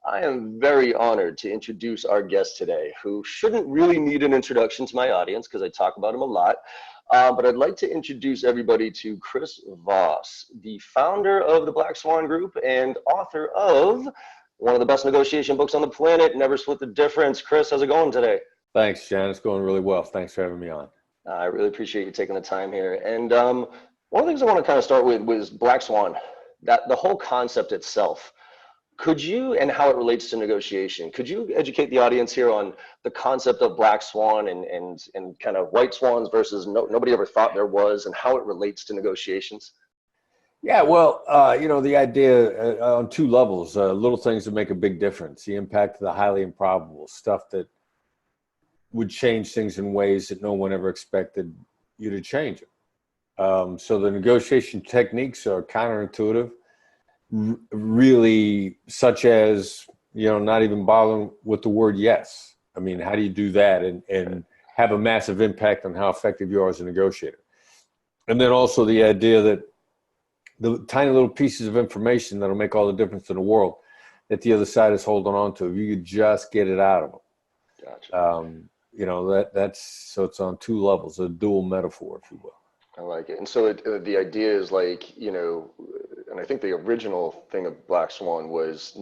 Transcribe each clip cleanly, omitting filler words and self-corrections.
I am very honored to introduce our guest today, who shouldn't really need an introduction to my audience because I talk about him a lot. But I'd like to introduce everybody to Chris Voss, the founder of the Black Swan Group and author of one of the best negotiation books on the planet, Never Split the Difference. Chris, how's it going today? Thanks, Jan. It's going really well. Thanks for having me on. I really appreciate you taking the time here. And one of the things I want to kind of start with was Black Swan, that the whole concept itself. Could you, and how it relates to negotiation, could you educate the audience here on the concept of Black Swan and kind of white swans versus nobody ever thought there was, and how it relates to negotiations? Yeah, well, the idea on two levels, little things that make a big difference, the impact of the highly improbable, stuff that would change things in ways that no one ever expected you to change them. So the negotiation techniques are counterintuitive, really, such as, not even bothering with the word yes. I mean, how do you do that and have a massive impact on how effective you are as a negotiator? And then also the idea that the tiny little pieces of information that'll make all the difference in the world that the other side is holding on to, if you could just get it out of them. Gotcha. That's so it's on two levels, a dual metaphor, if you will. I like it. And so the idea is like, and I think the original thing of Black Swan was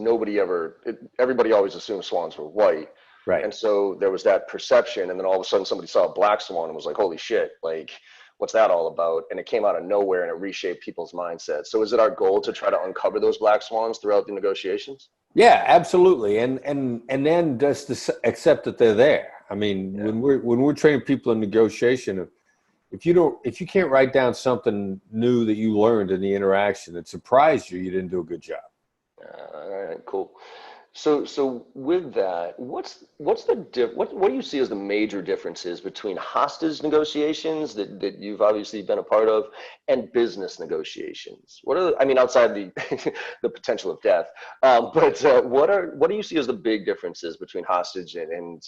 everybody always assumed swans were white. Right. And so there was that perception. And then all of a sudden somebody saw a black swan and was like, holy shit, like, what's that all about? And it came out of nowhere and it reshaped people's mindsets. So is it our goal to try to uncover those black swans throughout the negotiations? Yeah, absolutely. And then just to accept that they're there. I mean, when we're training people in negotiation, if you can't write down something new that you learned in the interaction that surprised you, you didn't do a good job. All right, cool. So with that, what do you see as the major differences between hostage negotiations that you've obviously been a part of and business negotiations? Outside the the potential of death, but what do you see as the big differences between hostage and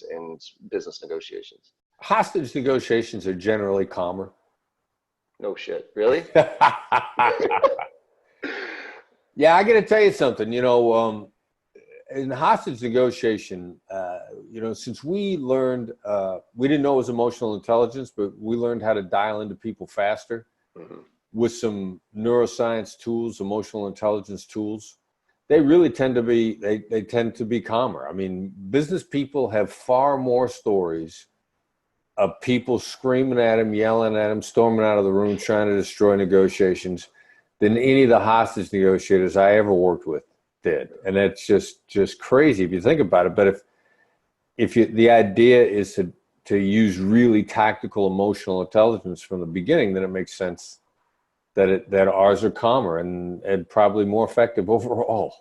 business negotiations? Hostage negotiations are generally calmer. No shit, really? Yeah, I got to tell you something. In hostage negotiation, since we learned, we didn't know it was emotional intelligence, but we learned how to dial into people faster with some neuroscience tools, emotional intelligence tools. They really tend to be, they tend to be calmer. I mean, business people have far more stories of people screaming at him, yelling at him, storming out of the room, trying to destroy negotiations than any of the hostage negotiators I ever worked with did. And that's just crazy if you think about it. But the idea is to use really tactical emotional intelligence from the beginning, then it makes sense that ours are calmer and probably more effective overall.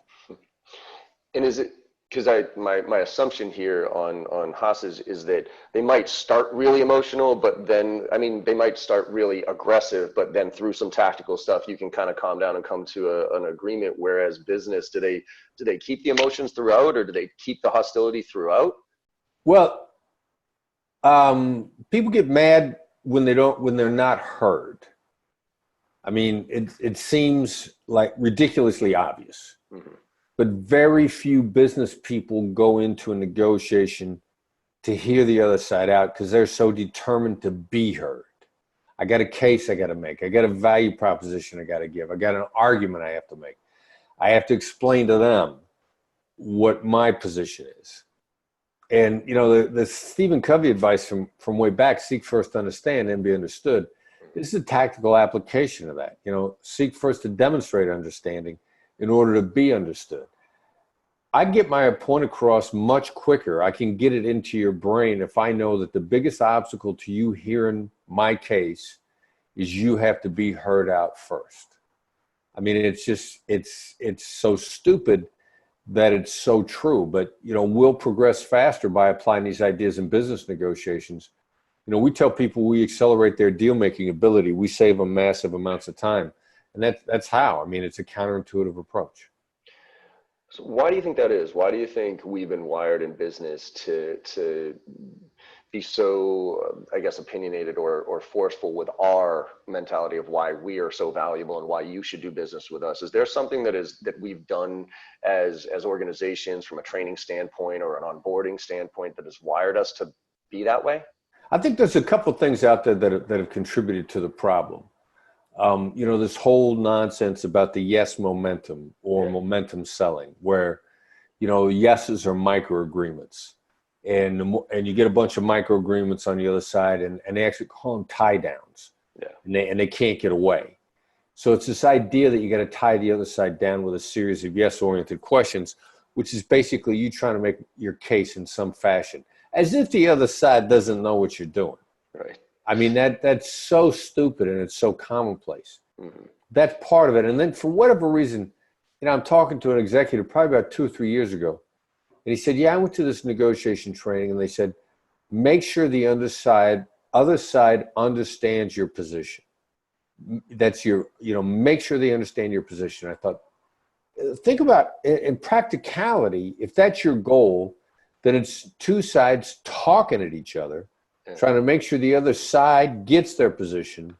And is it because my assumption here on hostage is that they might start really emotional, but then they might start really aggressive, but then through some tactical stuff you can kind of calm down and come to an agreement. Whereas business, do they keep the emotions throughout, or do they keep the hostility throughout? Well, people get mad when they're not heard. I mean, it seems like ridiculously obvious. But very few business people go into a negotiation to hear the other side out because they're so determined to be heard. I got a case I got to make. I got a value proposition I got to give. I got an argument I have to make. I have to explain to them what my position is. And, the Stephen Covey advice from way back, seek first to understand and be understood. This is a tactical application of that. Seek first to demonstrate understanding in order to be understood. I get my point across much quicker. I can get it into your brain if I know that the biggest obstacle to you hearing my case is you have to be heard out first. I mean, it's so stupid that it's so true, but we'll progress faster by applying these ideas in business negotiations. We tell people we accelerate their deal-making ability. We save them massive amounts of time. And that's how. I mean, it's a counterintuitive approach. So why do you think that is? Why do you think we've been wired in business to be so, I guess, opinionated or forceful with our mentality of why we are so valuable and why you should do business with us? Is there something that we've done as organizations from a training standpoint or an onboarding standpoint that has wired us to be that way? I think there's a couple of things out there that have contributed to the problem. This whole nonsense about the yes momentum or momentum selling, where, yeses are micro agreements, and you get a bunch of micro agreements on the other side, and they actually call them tie downs, and they can't get away. So it's this idea that you got to tie the other side down with a series of yes-oriented questions, which is basically you trying to make your case in some fashion, as if the other side doesn't know what you're doing. Right. I mean, that's so stupid and it's so commonplace. Mm-hmm. That's part of it. And then for whatever reason, I'm talking to an executive probably about 2 or 3 years ago. And he said, I went to this negotiation training, and they said, make sure the other side understands your position. That's make sure they understand your position. I thought, think about in practicality, if that's your goal, then it's two sides talking at each other, trying to make sure the other side gets their position,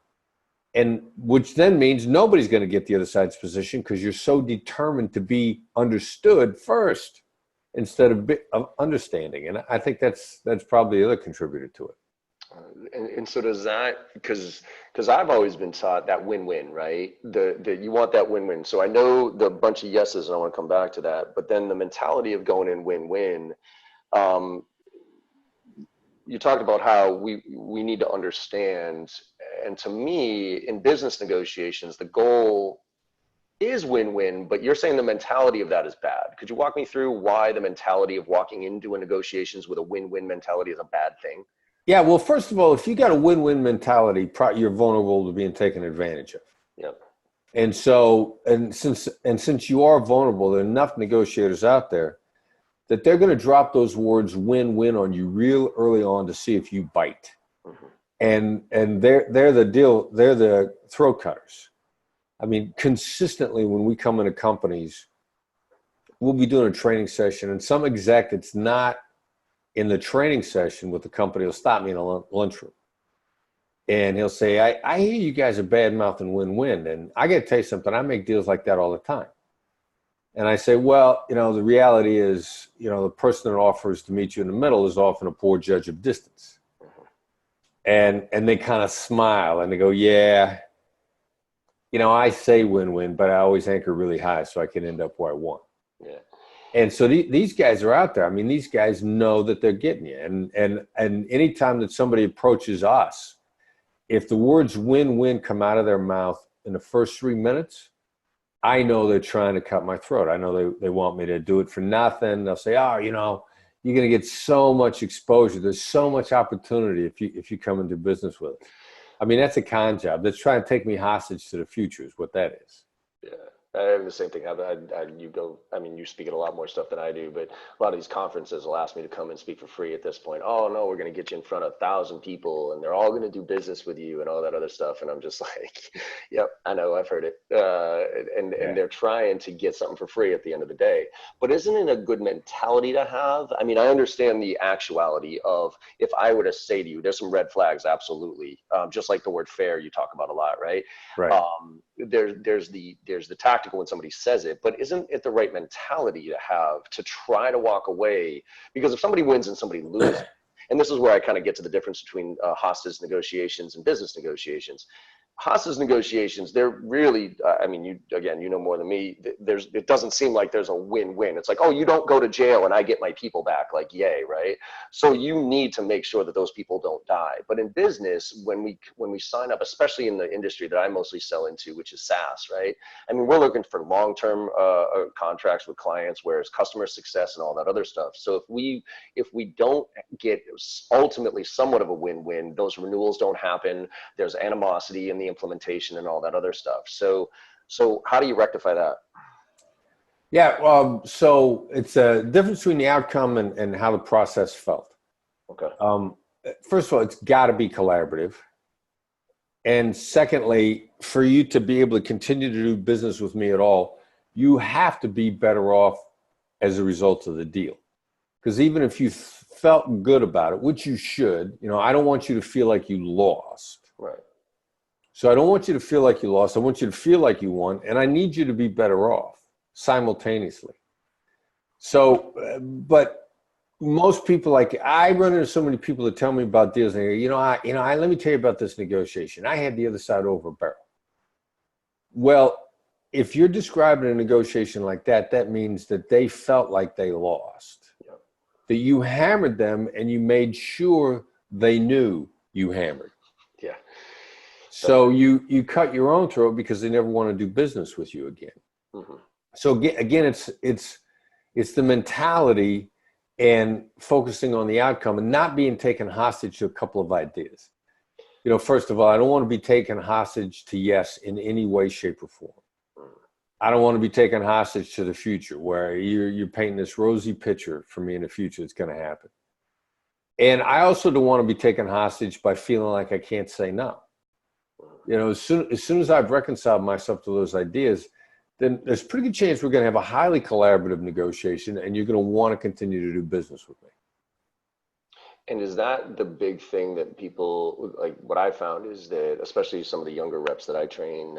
and which then means nobody's going to get the other side's position because you're so determined to be understood first instead of understanding. And I think that's probably the other contributor to it. And so does that, because I've always been taught that win-win, right? That you want that win-win. So I know the bunch of yeses, and I want to come back to that, but then the mentality of going in win-win, you talked about how we need to understand, and to me, in business negotiations, the goal is win-win, but you're saying the mentality of that is bad. Could you walk me through why the mentality of walking into a negotiations with a win-win mentality is a bad thing? Yeah, well, first of all, if you got a win-win mentality, you're vulnerable to being taken advantage of. Yep. And so, since you are vulnerable, there are enough negotiators out there that they're going to drop those words win-win on you real early on to see if you bite. Mm-hmm. And they're the throat cutters. I mean, consistently when we come into companies, we'll be doing a training session, and some exec that's not in the training session with the company will stop me in a lunchroom. And he'll say, I hear you guys are bad-mouthing win-win. And I got to tell you something, I make deals like that all the time. And I say, well, the reality is, the person that offers to meet you in the middle is often a poor judge of distance. And they kind of smile and they go, yeah, I say win-win, but I always anchor really high so I can end up where I want. Yeah. And so these guys are out there. I mean, these guys know that they're getting you. And anytime that somebody approaches us, if the words win-win come out of their mouth in the first 3 minutes, I know they're trying to cut my throat. I know they want me to do it for nothing. They'll say, oh, you're going to get so much exposure. There's so much opportunity if you come into business with us. I mean, that's a con job. That's trying to take me hostage to the future is what that is. Yeah. I have the same thing. You speak at a lot more stuff than I do, but a lot of these conferences will ask me to come and speak for free at this point. Oh no, we're going to get you in front of 1,000 people and they're all going to do business with you and all that other stuff. And I'm just like, yep, I know, I've heard it. And they're trying to get something for free at the end of the day. But isn't it a good mentality to have? I mean, I understand the actuality of, if I were to say to you, there's some red flags, absolutely. Just like the word fair you talk about a lot, right? Right. There's the tactical when somebody says it, but isn't it the right mentality to have to try to walk away? Because if somebody wins and somebody loses, and this is where I kind of get to the difference between hostage negotiations and business negotiations. Hostage negotiations, they're really, you know more than me, it doesn't seem like there's a win-win. It's like, oh, you don't go to jail and I get my people back, like, yay, right? So you need to make sure that those people don't die. But in business, when we sign up, especially in the industry that I mostly sell into, which is SaaS, right? I mean, we're looking for long-term contracts with clients where it's customer success and all that other stuff. So if we don't get ultimately somewhat of a win-win, those renewals don't happen, there's animosity in the implementation and all that other stuff. So how do you rectify that? Yeah, so it's a difference between the outcome and how the process felt. Okay. First of all, it's got to be collaborative. And secondly, for you to be able to continue to do business with me at all, you have to be better off as a result of the deal. Because even if you felt good about it, which you should, I don't want you to feel like you lost. Right. So I don't want you to feel like you lost. I want you to feel like you won, and I need you to be better off simultaneously. So, but most people, like I run into so many people that tell me about deals, and they go, let me tell you about this negotiation. I had the other side over a barrel. Well, if you're describing a negotiation like that, that means that they felt like they lost. Yep. That you hammered them and you made sure they knew you hammered. Yeah. So you cut your own throat because they never want to do business with you again. Mm-hmm. So again, it's the mentality and focusing on the outcome and not being taken hostage to a couple of ideas. First of all, I don't want to be taken hostage to yes in any way, shape, or form. I don't want to be taken hostage to the future where you're painting this rosy picture for me in the future that's going to happen. And I also don't want to be taken hostage by feeling like I can't say no. As soon as I've reconciled myself to those ideas, then there's a pretty good chance we're going to have a highly collaborative negotiation and you're going to want to continue to do business with me. And is that the big thing that people, like what I found is that, especially some of the younger reps that I train,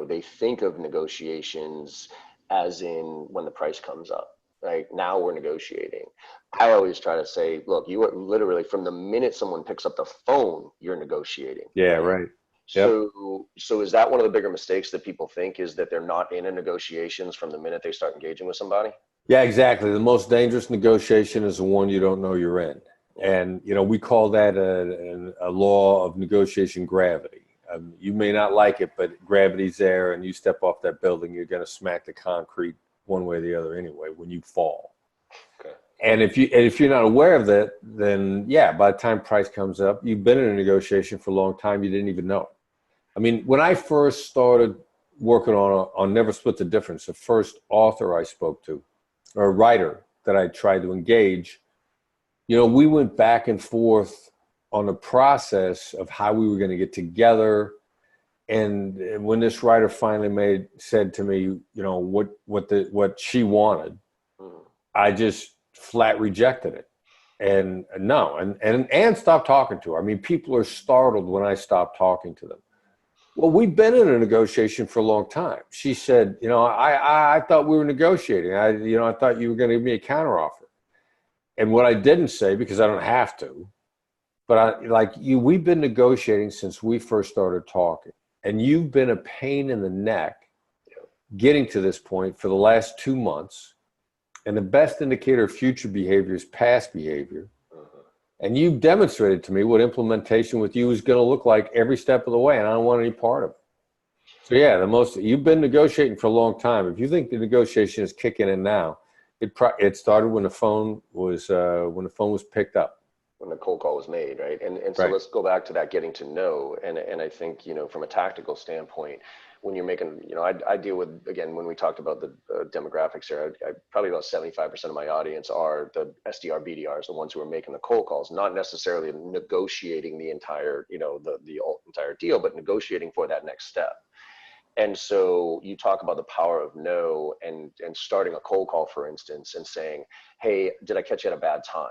they think of negotiations as in when the price comes up, right? Now we're negotiating. I always try to say, look, you are literally from the minute someone picks up the phone, you're negotiating. Yeah, right. Yep. So is that one of the bigger mistakes that people think is that they're not in a negotiations from the minute they start engaging with somebody? Yeah, exactly. The most dangerous negotiation is the one you don't know you're in. And, we call that a law of negotiation gravity. You may not like it, but gravity's there and you step off that building, you're going to smack the concrete one way or the other anyway when you fall. Okay. And if you're not aware of that, then yeah, by the time price comes up, you've been in a negotiation for a long time, you didn't even know it. I mean, when I first started working on Never Split the Difference, the first author I spoke to, or a writer that I tried to engage, we went back and forth on the process of how we were going to get together. And when this writer finally said to me, what she wanted, I just flat rejected it. And no, and stopped talking to her. I mean, people are startled when I stop talking to them. Well, we've been in a negotiation for a long time. She said, I thought we were negotiating. I thought you were going to give me a counteroffer. And what I didn't say, because I don't have to, but we've been negotiating since we first started talking. And you've been a pain in the neck getting to this point for the last 2 months. And the best indicator of future behavior is past behavior. And you've demonstrated to me what implementation with you is going to look like every step of the way, and I don't want any part of it. So yeah, you've been negotiating for a long time. If you think the negotiation is kicking in now, it started when the phone was picked up. When the cold call was made, right? And so Let's go back to that getting to know. And I think, from a tactical standpoint, when you're making, I deal with, again, when we talked about the demographics here, I probably about 75% of my audience are the SDR, BDRs, the ones who are making the cold calls, not necessarily negotiating the entire, the entire deal, but negotiating for that next step. And so you talk about the power of no and starting a cold call, for instance, and saying, hey, did I catch you at a bad time?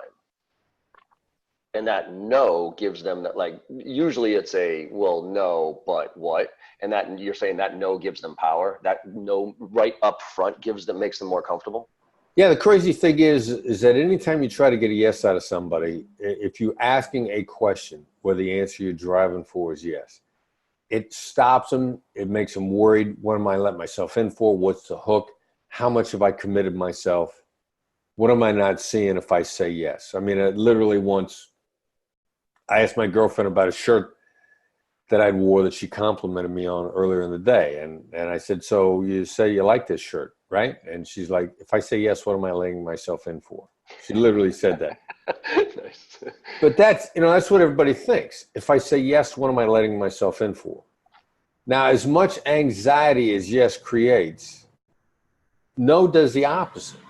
And that no gives them that, like, usually it's a, well, no, but what? And that you're saying that no gives them power. That no right up front makes them more comfortable. Yeah. The crazy thing is that anytime you try to get a yes out of somebody, if you're asking a question where the answer you're driving for is yes, it stops them. It makes them worried. What am I letting myself in for? What's the hook? How much have I committed myself? What am I not seeing if I say yes? I mean, literally once, I asked my girlfriend about a shirt that I wore that she complimented me on earlier in the day. And I said, so you say you like this shirt, right? And she's like, if I say yes, what am I letting myself in for? She literally said that. Nice. But that's what everybody thinks. If I say yes, what am I letting myself in for? Now, as much anxiety as yes creates, no does the opposite.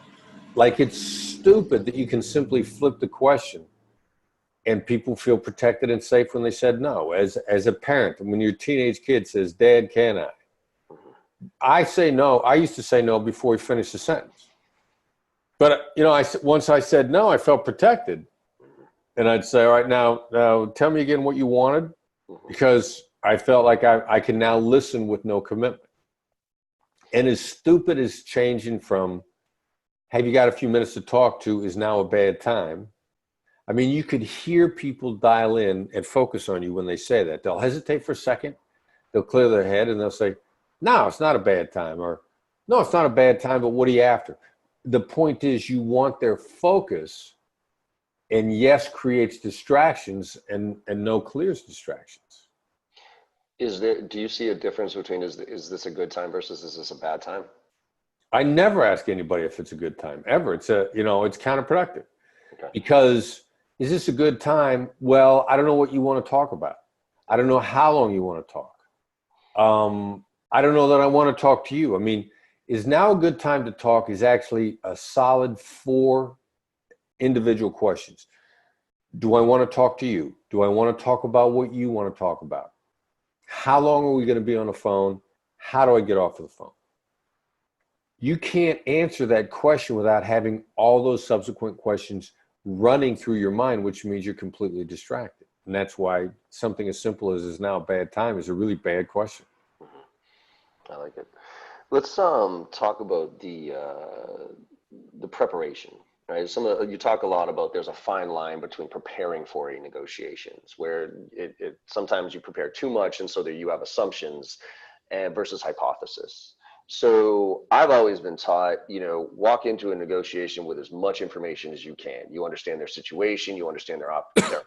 Like, it's stupid that you can simply flip the question and people feel protected and safe when they said no. As a parent, when your teenage kid says, Dad, can I say no. I used to say no before he finished the sentence. But, once I said no, I felt protected. And I'd say, all right, now tell me again what you wanted, because I felt like I can now listen with no commitment. And as stupid as changing from, have you got a few minutes to talk to, is now a bad time. I mean, you could hear people dial in and focus on you when they say that. They'll hesitate for a second. They'll clear their head and they'll say, no, it's not a bad time. Or, no, it's not a bad time, but what are you after? The point is, you want their focus, and yes creates distractions, and no clears distractions. Do you see a difference between, is this a good time versus is this a bad time? I never ask anybody if it's a good time, ever. It's it's counterproductive. Okay. Because, is this a good time? Well, I don't know what you want to talk about. I don't know how long you want to talk. I don't know that I want to talk to you. I mean, is now a good time to talk is actually a solid 4 individual questions. Do I want to talk to you? Do I want to talk about what you want to talk about? How long are we going to be on the phone? How do I get off of the phone? You can't answer that question without having all those subsequent questions running through your mind, which means you're completely distracted. And that's why something as simple as is now a bad time is a really bad question. I like it. Let's talk about the preparation, right? You talk a lot about, there's a fine line between preparing for a negotiations, where it sometimes you prepare too much, and so there you have assumptions, versus hypothesis. So I've always been taught, walk into a negotiation with as much information as you can. You understand their situation, you understand their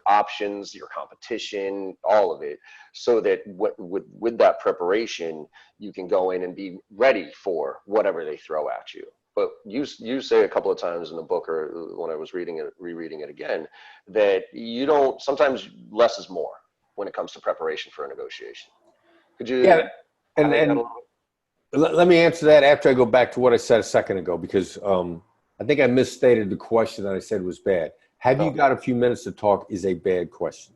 options, your competition, all of it, so that with that preparation, you can go in and be ready for whatever they throw at you. But you say a couple of times in the book, or when I was rereading it again, that sometimes less is more when it comes to preparation for a negotiation. Could you? Yeah, and let me answer that after I go back to what I said a second ago, because I think I misstated the question that I said was bad. Have you got a few minutes to talk is a bad question.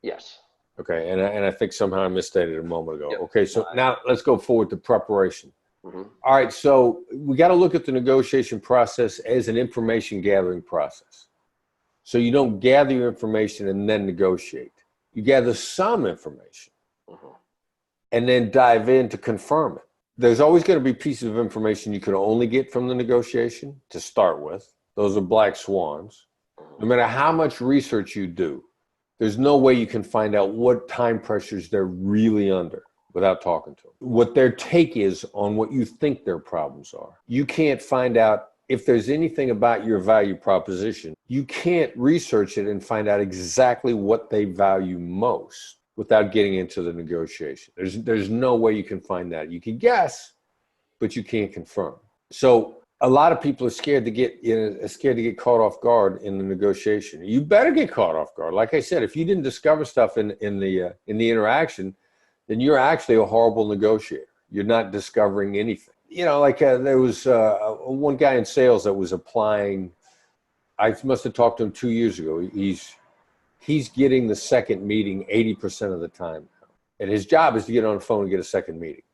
Yes. Okay, and I think somehow I misstated it a moment ago. Yep. Okay, so now let's go forward to preparation. Mm-hmm. All right, so we got to look at the negotiation process as an information gathering process. So you don't gather your information and then negotiate. You gather some information and then dive in to confirm it. There's always going to be pieces of information you can only get from the negotiation to start with. Those are black swans. No matter how much research you do, there's no way you can find out what time pressures they're really under without talking to them. What their take is on what you think their problems are. You can't find out if there's anything about your value proposition. You can't research it and find out exactly what they value most without getting into the negotiation. There's no way you can find that. You can guess, but you can't confirm. So a lot of people are scared to get caught off guard in the negotiation. You better get caught off guard. Like I said, if you didn't discover stuff in the interaction, then you're actually a horrible negotiator. You're not discovering anything. There was one guy in sales that was applying. I must have talked to him 2 years ago. He's getting the second meeting 80% of the time now. And his job is to get on the phone and get a second meeting.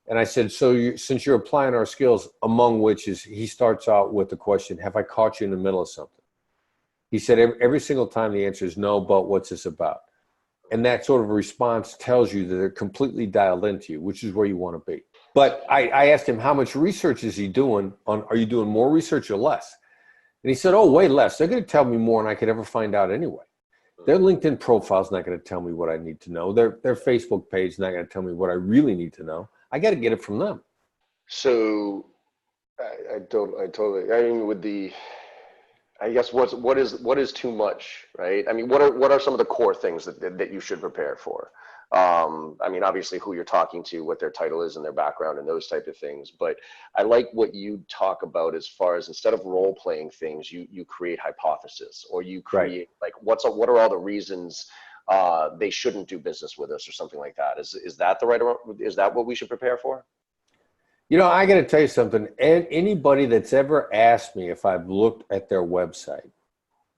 And I said, so since you're applying our skills, among which is, he starts out with the question, have I caught you in the middle of something? He said, every single time the answer is no, but what's this about? And that sort of a response tells you that they're completely dialed into you, which is where you want to be. But I asked him, how much research is he doing are you doing more research or less? And he said, oh, way less. They're going to tell me more than I could ever find out anyway. Their LinkedIn profile is not going to tell me what I need to know. Their Facebook page is not going to tell me what I really need to know. I got to get it from them. So I totally, I mean, I guess what is too much, right? I mean, what are some of the core things that you should prepare for? I mean, obviously who you're talking to, what their title is and their background and those type of things. But I like what you talk about as far as, instead of role playing things, you create hypothesis, or you create like, what are all the reasons they shouldn't do business with us or something like that. Is that is that what we should prepare for? I got to tell you something. And anybody that's ever asked me if I've looked at their website,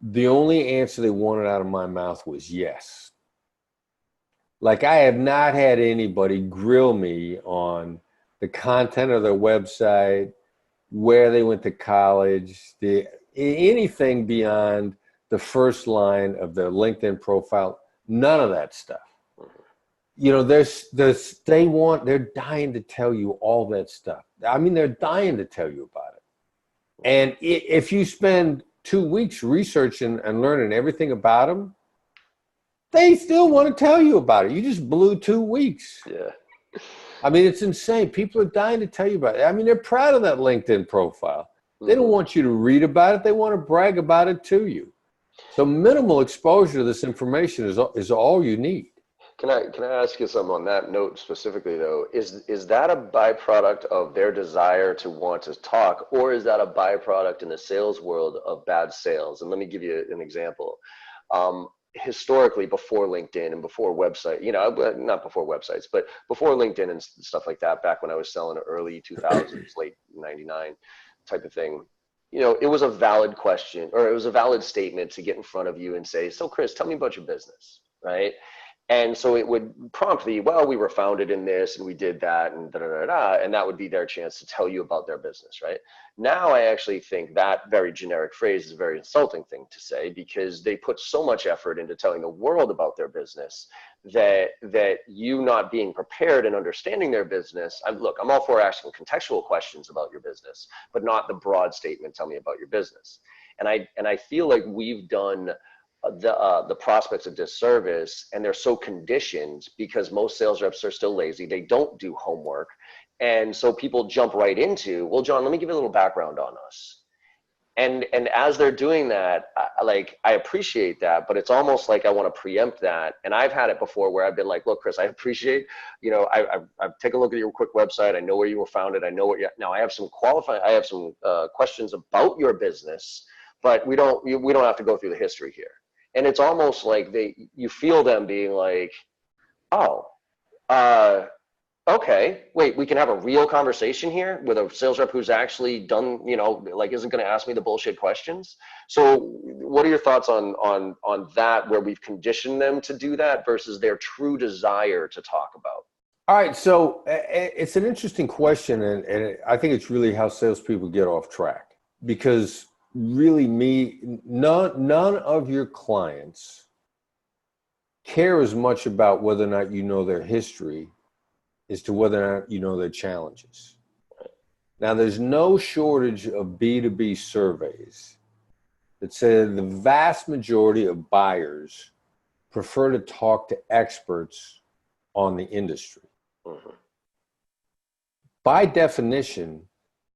the only answer they wanted out of my mouth was yes. Like, I have not had anybody grill me on the content of their website, where they went to college, anything beyond the first line of their LinkedIn profile, none of that stuff. You know, they're dying to tell you all that stuff. I mean, they're dying to tell you about it. And if you spend 2 weeks researching and learning everything about them, they still want to tell you about it. You just blew 2 weeks. Yeah. I mean, it's insane. People are dying to tell you about it. I mean, they're proud of that LinkedIn profile. They don't want you to read about it. They want to brag about it to you. So minimal exposure to this information is all you need. Can I ask you something on that note specifically though? Is that a byproduct of their desire to want to talk, or is that a byproduct in the sales world of bad sales? And let me give you an example. Historically, before LinkedIn and before website, you know, not before websites, but before LinkedIn and stuff like that, back when I was selling early 2000s, late 99 type of thing, you know, it was a valid question, or it was a valid statement to get in front of you and say, so Chris, tell me about your business, right? And so it would prompt the, well, we were founded in this and we did that and and that would be their chance to tell you about their business, right? Now I actually think that very generic phrase is a very insulting thing to say, because they put so much effort into telling the world about their business that you not being prepared and understanding their business. Look, I'm all for asking contextual questions about your business, but not the broad statement, tell me about your business. And I feel like we've done the prospects a disservice, and they're so conditioned because most sales reps are still lazy. They don't do homework. And so people jump right into, well, John, let me give you a little background on us. And as they're doing that, I appreciate that, but it's almost like I want to preempt that. And I've had it before where I've been like, look, Chris, I appreciate, you know, I've taken a look at your quick website. I know where you were founded. I know what now I have some questions about your business, but we don't have to go through the history here. And it's almost like you feel them being like, oh, okay, wait, we can have a real conversation here with a sales rep who's actually done, you know, like isn't going to ask me the bullshit questions. So what are your thoughts on that, where we've conditioned them to do that versus their true desire to talk about? All right, so it's an interesting question, and I think it's really how salespeople get off track, because really none of your clients care as much about whether or not you know their history as to whether or not you know their challenges. Now, there's no shortage of B2B surveys that say the vast majority of buyers prefer to talk to experts on the industry. By definition,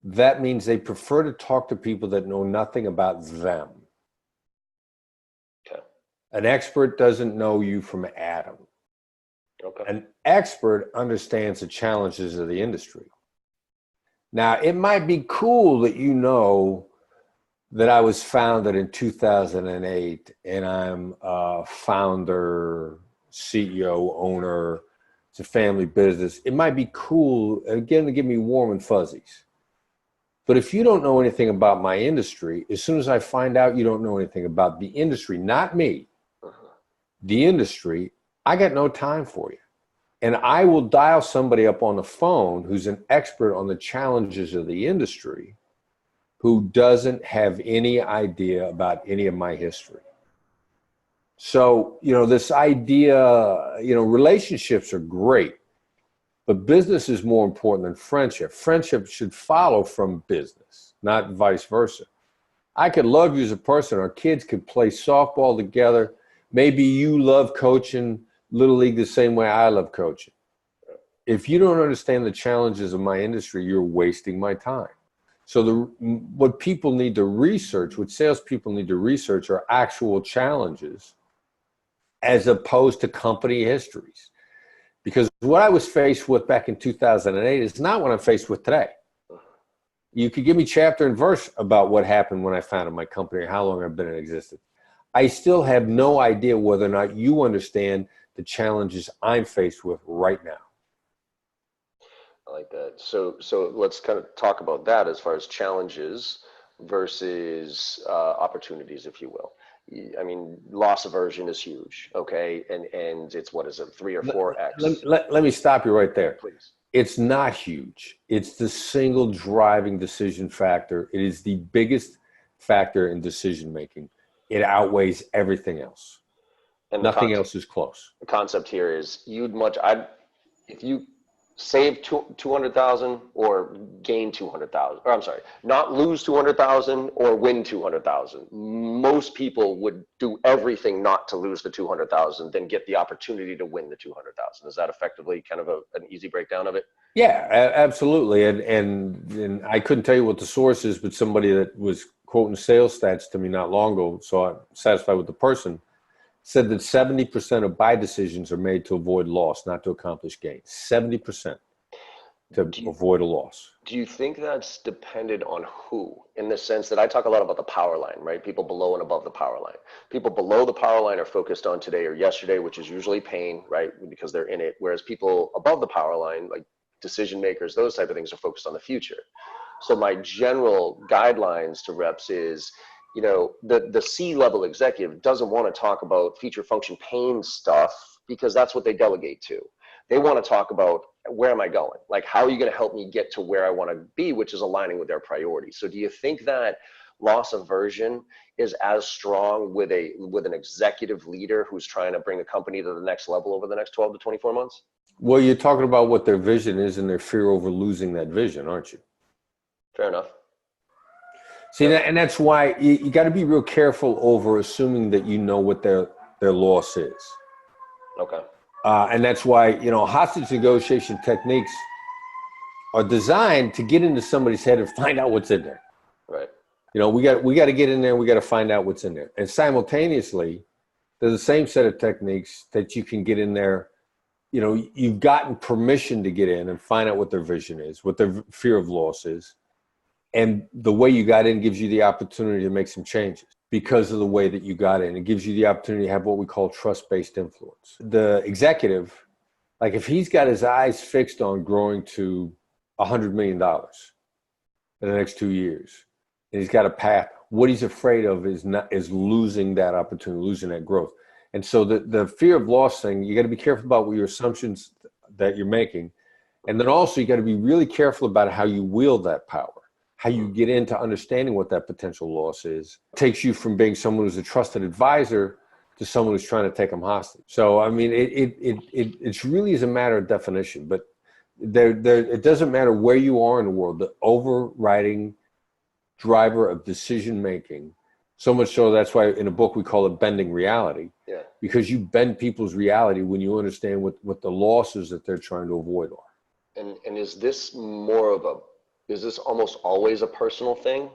that means they prefer to talk to people that know nothing about them. Okay. An expert doesn't know you from Adam. Okay. An expert understands the challenges of the industry. Now, it might be cool that you know that I was founded in 2008 and I'm a founder, CEO, owner. It's a family business. It might be cool, again, to give me warm and fuzzies. But if you don't know anything about my industry, as soon as I find out you don't know anything about the industry, not me, the industry, I got no time for you. And I will dial somebody up on the phone who's an expert on the challenges of the industry, who doesn't have any idea about any of my history. So, you know, this idea, you know, relationships are great, but business is more important than friendship. Friendship should follow from business, not vice versa. I could love you as a person. Our kids could play softball together. Maybe you love coaching Little League the same way I love coaching. If you don't understand the challenges of my industry, you're wasting my time. So what people need to research, what salespeople need to research, are actual challenges as opposed to company histories. Because what I was faced with back in 2008 is not what I'm faced with today. You could give me chapter and verse about what happened when I founded my company or how long I've been in existence. I still have no idea whether or not you understand the challenges I'm faced with right now. I like that. So let's kind of talk about that as far as challenges versus opportunities, if you will. I mean, loss aversion is huge, okay? And it's, what is it, 3 or 4x? Let me stop you right there. Please. It's not huge. It's the single driving decision factor. It is the biggest factor in decision making. It outweighs everything else. And Nothing else is close. the concept here is if you save 200,000 or gain 200,000, or I'm sorry, not lose 200,000 or win 200,000. Most people would do everything not to lose the 200,000, then get the opportunity to win the 200,000. Is that effectively kind of an easy breakdown of it? Yeah, absolutely. And I couldn't tell you what the source is, but somebody that was quoting sales stats to me not long ago, so I'm satisfied with the person, said that 70% of buy decisions are made to avoid loss, not to accomplish gain. 70% to avoid a loss. Do you think that's dependent on who? In the sense that I talk a lot about the power line, right? People below and above the power line. People below the power line are focused on today or yesterday, which is usually pain, right? Because they're in it. Whereas people above the power line, like decision makers, those type of things, are focused on the future. So my general guidelines to reps is, the C-level executive doesn't want to talk about feature function pain stuff because that's what they delegate to. They want to talk about, where am I going? Like, how are you going to help me get to where I want to be, which is aligning with their priorities. So do you think that loss aversion is as strong with an executive leader who's trying to bring a company to the next level over the next 12 to 24 months? Well, you're talking about what their vision is and their fear over losing that vision, aren't you? Fair enough. See, and that's why you got to be real careful over assuming that you know what their loss is. Okay. And that's why, hostage negotiation techniques are designed to get into somebody's head and find out what's in there. Right. We got to get in there and we got to find out what's in there. And simultaneously, there's the same set of techniques that you can get in there. You've gotten permission to get in and find out what their vision is, what their fear of loss is. And the way you got in gives you the opportunity to make some changes because of the way that you got in. It gives you the opportunity to have what we call trust-based influence. The executive, like if he's got his eyes fixed on growing to $100 million in the next 2 years, and he's got a path, what he's afraid of is losing that opportunity, losing that growth. And so the fear of loss thing, you got to be careful about what your assumptions that you're making. And then also you got to be really careful about how you wield that power. How you get into understanding what that potential loss is. It takes you from being someone who's a trusted advisor to someone who's trying to take them hostage. So, I mean, it's really is a matter of definition, but it doesn't matter where you are in the world, the overriding driver of decision-making, so much so that's why in a book we call it bending reality. Yeah. Because you bend people's reality when you understand what the losses that they're trying to avoid are. And is this is this almost always a personal thing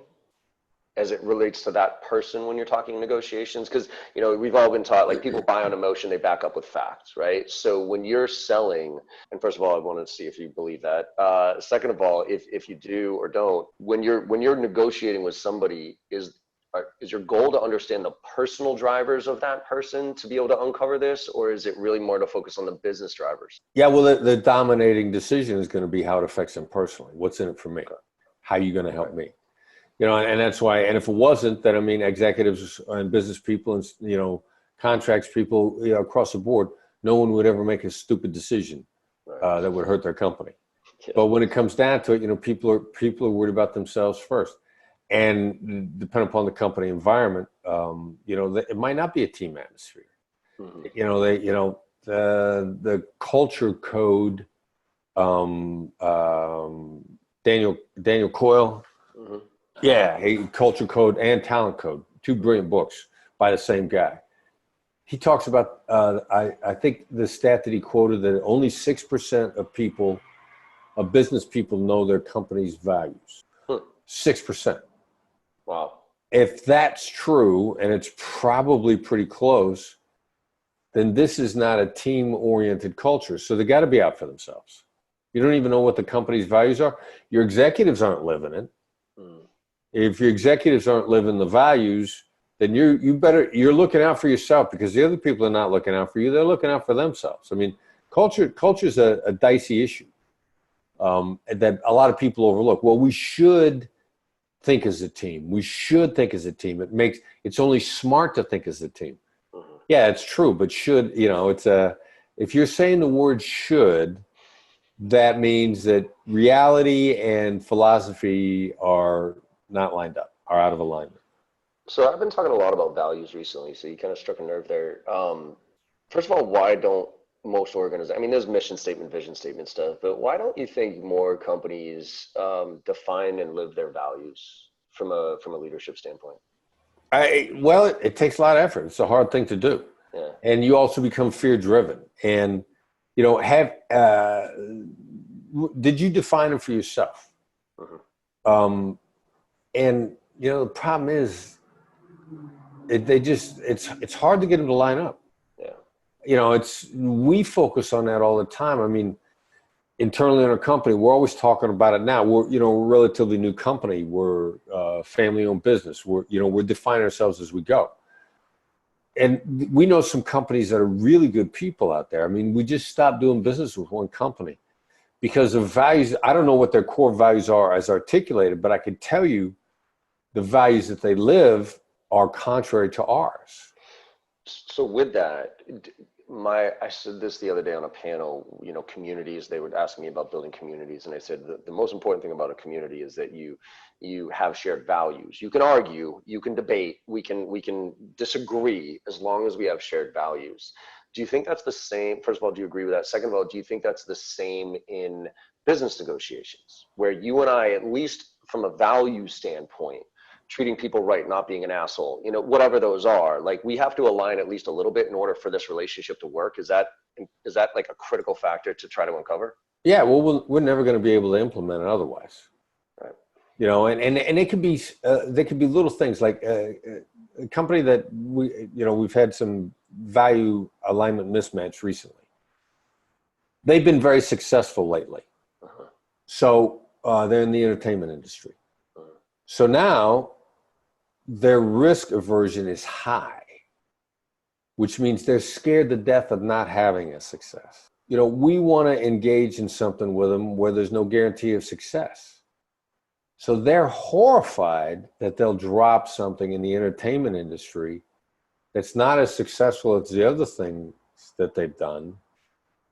as it relates to that person when you're talking negotiations? Because, we've all been taught, like, people buy on emotion, they back up with facts, right? So when you're selling, and first of all, I wanted to see if you believe that. Second of all, if you do or don't, when you're negotiating with somebody, is your goal to understand the personal drivers of that person to be able to uncover this, or is it really more to focus on the business drivers? Yeah, well, the dominating decision is going to be how it affects them personally. What's in it for me? How are you going to help me? And that's why, and if it wasn't, then, executives and business people and, contracts people, across the board, no one would ever make a stupid decision that would hurt their company. Yeah. But when it comes down to it, people are worried about themselves first. And depending upon the company environment, it might not be a team atmosphere. Mm-hmm. The culture code, Daniel Coyle, mm-hmm. Yeah, culture code and talent code, 2 brilliant books by the same guy. He talks about, I think the stat that he quoted, that only 6% of business people know their company's values. 6%. Wow. If that's true, and it's probably pretty close, then this is not a team-oriented culture. So they got to be out for themselves. You don't even know what the company's values are. Your executives aren't living it. If your executives aren't living the values, then you're looking out for yourself, because the other people are not looking out for you. They're looking out for themselves. Culture is a dicey issue that a lot of people overlook. Well, we should think as a team. We should think as a team. It's only smart to think as a team. Mm-hmm. Yeah, it's true, but should, if you're saying the word should, that means that reality and philosophy are not lined up, are out of alignment. So I've been talking a lot about values recently, so you kind of struck a nerve there. First of all, why don't most organizations, I mean, there's mission statement, vision statement stuff, but why don't you think more companies define and live their values from a leadership standpoint? Well, it takes a lot of effort. It's a hard thing to do. Yeah. And you also become fear driven. And, did you define them for yourself? Mm-hmm. And, the problem is it's hard to get them to line up. Yeah. We focus on that all the time. I mean, internally in our company, we're always talking about it now. We're a relatively new company. We're a family-owned business. We're defining ourselves as we go. And we know some companies that are really good people out there. I mean, we just stopped doing business with one company because of values. I don't know what their core values are as articulated, but I can tell you the values that they live are contrary to ours. So with that, I said this the other day on a panel, communities, they would ask me about building communities. And I said, the most important thing about a community is that you have shared values. You can argue, you can debate, we can disagree as long as we have shared values. Do you think that's the same? First of all, do you agree with that? Second of all, do you think that's the same in business negotiations, where you and I, at least from a value standpoint, treating people right, not being an asshole, whatever those are, like we have to align at least a little bit in order for this relationship to work? Is that like a critical factor to try to uncover? Yeah, well, we're never going to be able to implement it otherwise. Right. And it could be, there could be little things like a company that we've had some value alignment mismatch recently. They've been very successful lately. Uh-huh. So they're in the entertainment industry. Uh-huh. So now their risk aversion is high, which means they're scared to death of not having a success. We want to engage in something with them where there's no guarantee of success. So they're horrified that they'll drop something in the entertainment industry that's not as successful as the other things that they've done.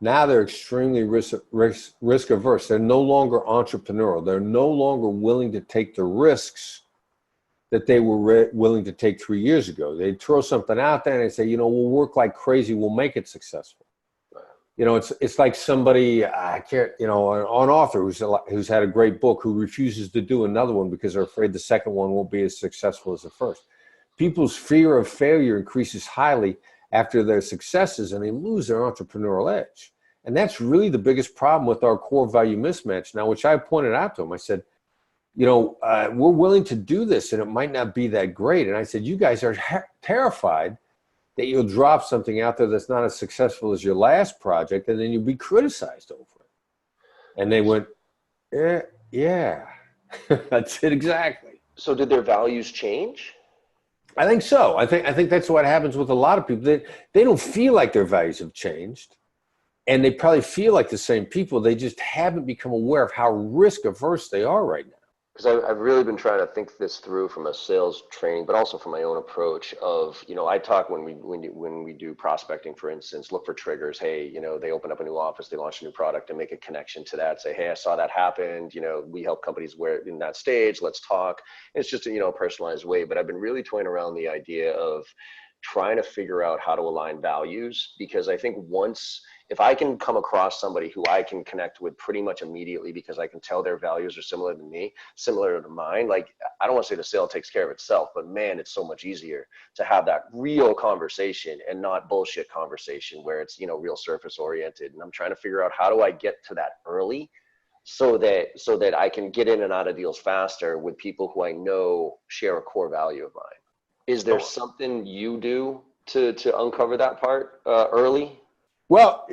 Now they're extremely risk averse. They're no longer entrepreneurial. They're no longer willing to take the risks that they were willing to take 3 years ago. They'd throw something out there and they say, we'll work like crazy. We'll make it successful. It's like somebody, an author who's had a great book who refuses to do another one because they're afraid the second one won't be as successful as the first. People's fear of failure increases highly after their successes, and they lose their entrepreneurial edge. And that's really the biggest problem with our core value mismatch now, which I pointed out to them. I said, we're willing to do this, and it might not be that great. And I said, you guys are terrified that you'll drop something out there that's not as successful as your last project, and then you'll be criticized over it. And they went, yeah, that's it exactly. So did their values change? I think so. I think that's what happens with a lot of people. They don't feel like their values have changed, and they probably feel like the same people. They just haven't become aware of how risk averse they are right now. Because I've really been trying to think this through from a sales training, but also from my own approach of, I talk when we do prospecting, for instance, look for triggers. Hey, they open up a new office, they launch a new product, and make a connection to that. Say, hey, I saw that happen. We help companies where in that stage, let's talk. It's just a personalized way. But I've been really toying around the idea of trying to figure out how to align values, because I think if I can come across somebody who I can connect with pretty much immediately because I can tell their values are similar to mine, like, I don't want to say the sale takes care of itself, but man, it's so much easier to have that real conversation and not bullshit conversation where it's, real surface oriented. And I'm trying to figure out, how do I get to that early so that I can get in and out of deals faster with people who I know share a core value of mine. Is there something you do to uncover that part early? Well,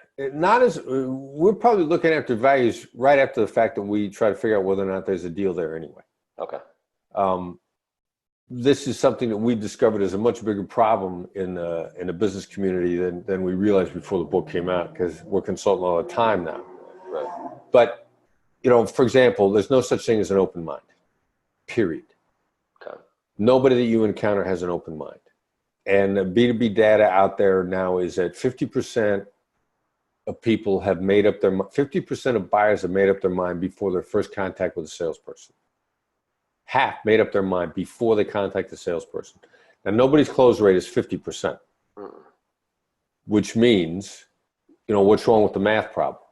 we're probably looking after values right after the fact that we try to figure out whether or not there's a deal there anyway. Okay. This is something that we've discovered is a much bigger problem in the business community than we realized before the book came out, because we're consulting all the time now. Right. But, for example, there's no such thing as an open mind, period. Okay. Nobody that you encounter has an open mind. And the B2B data out there now is at 50% of people have made up their 50% of buyers have made up their mind before their first contact with a salesperson. Half made up their mind before they contact the salesperson. Now, nobody's close rate is 50%, which means, what's wrong with the math problem?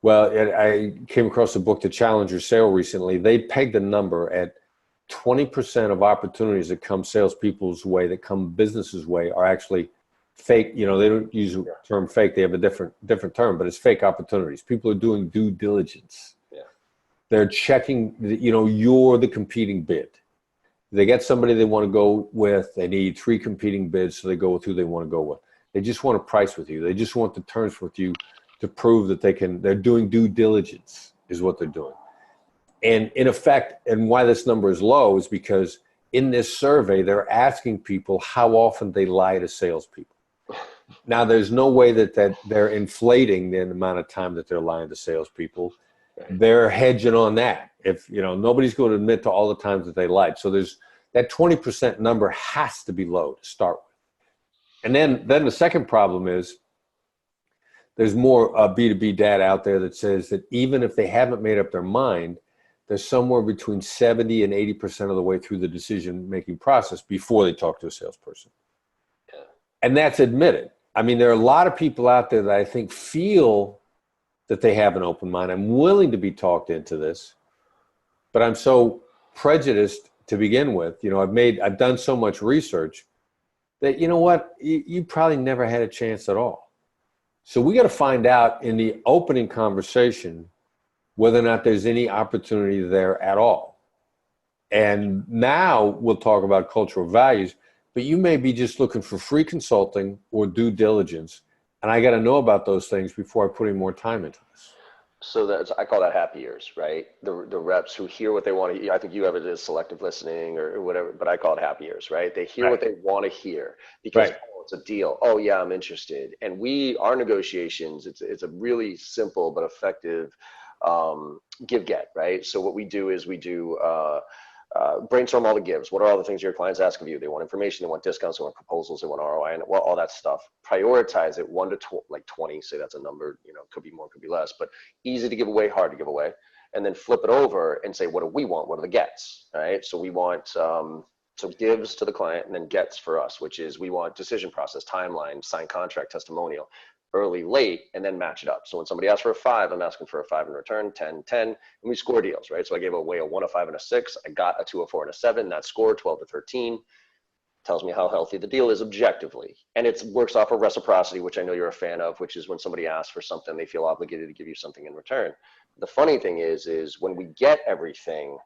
Well, I came across a book, The Challenger Sale, recently. They pegged the number at 20% of opportunities that come salespeople's way, that come businesses' way, are actually fake. They don't use the term fake. They have a different term, but it's fake opportunities. People are doing due diligence. Yeah. They're checking, you're the competing bid. They get somebody they want to go with. They need 3 competing bids, so they go with who they want to go with. They just want to price with you. They just want the terms with you to prove that they're doing due diligence is what they're doing. And in effect, and why this number is low is because in this survey, they're asking people how often they lie to salespeople. Now, there's no way that they're inflating the amount of time that they're lying to salespeople. They're hedging on that. If, nobody's going to admit to all the times that they lied. So there's that 20% number has to be low to start with. And then the second problem is, there's more B2B data out there that says that even if they haven't made up their mind, they're somewhere between 70 and 80% of the way through the decision-making process before they talk to a salesperson. Yeah. And that's admitted. I mean, there are a lot of people out there that I think feel that they have an open mind. I'm willing to be talked into this, but I'm so prejudiced to begin with. I've done so much research that, you probably never had a chance at all. So we got to find out in the opening conversation whether or not there's any opportunity there at all. And now we'll talk about cultural values, but you may be just looking for free consulting or due diligence. And I got to know about those things before I put any more time into this. So I call that happy ears, right? The reps who hear what they want to hear. I think you have it as selective listening or whatever, but I call it happy ears, right? They hear what they want to hear because it's a deal. Oh yeah, I'm interested. And our negotiations, it's a really simple but effective give-get, right? So what we do is we do brainstorm all the gives. What are all the things your clients ask of you? They want information, they want discounts, they want proposals, they want ROI, and all that stuff. Prioritize it 1 to 20, say that's a number, could be more, could be less, but easy to give away, hard to give away. And then flip it over and say, what do we want? What are the gets, right? So we want, so gives to the client and then gets for us, which is we want decision process, timeline, signed contract, testimonial, early, late, and then match it up. So when somebody asks for a 5, I'm asking for a 5 in return, 10, 10, and we score deals, right? So I gave away a 1, a 5, and a 6. I got a 2, a 4, and a 7. That score, 12 to 13, tells me how healthy the deal is objectively. And it works off of reciprocity, which I know you're a fan of, which is when somebody asks for something, they feel obligated to give you something in return. The funny thing is when we get everything,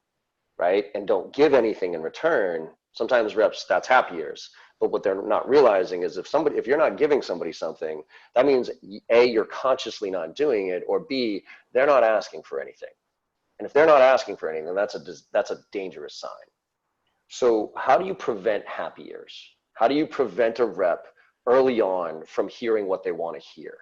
right, and don't give anything in return, sometimes reps, that's happy ears. But what they're not realizing is if you're not giving somebody something, that means A, you're consciously not doing it, or B, they're not asking for anything. And if they're not asking for anything, that's a dangerous sign. So how do you prevent happy ears? How do you prevent a rep early on from hearing what they want to hear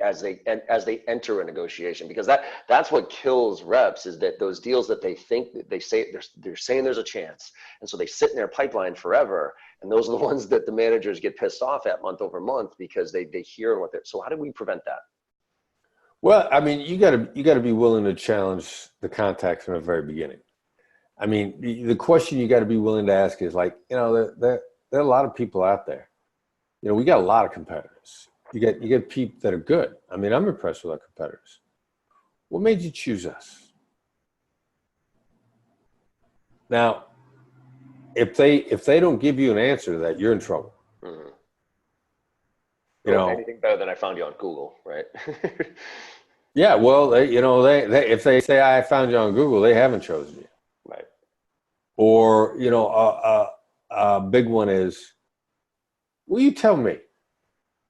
as they enter a negotiation? Because that's what kills reps, is that those deals that they think that they're saying there's a chance, and so they sit in their pipeline forever, and those are the ones that the managers get pissed off at month over month because they hear what they're. So how do we prevent that? Well, I mean, you got to be willing to challenge the contact from the very beginning. I mean, the question you got to be willing to ask is like, there are a lot of people out there. We got a lot of competitors. You get people that are good. I mean, I'm impressed with our competitors. What made you choose us? Now, if they don't give you an answer to that, you're in trouble. Mm-hmm. Anything better than I found you on Google, right? Yeah, well, they if they say I found you on Google, they haven't chosen you. Right. Or, a big one is, will you tell me?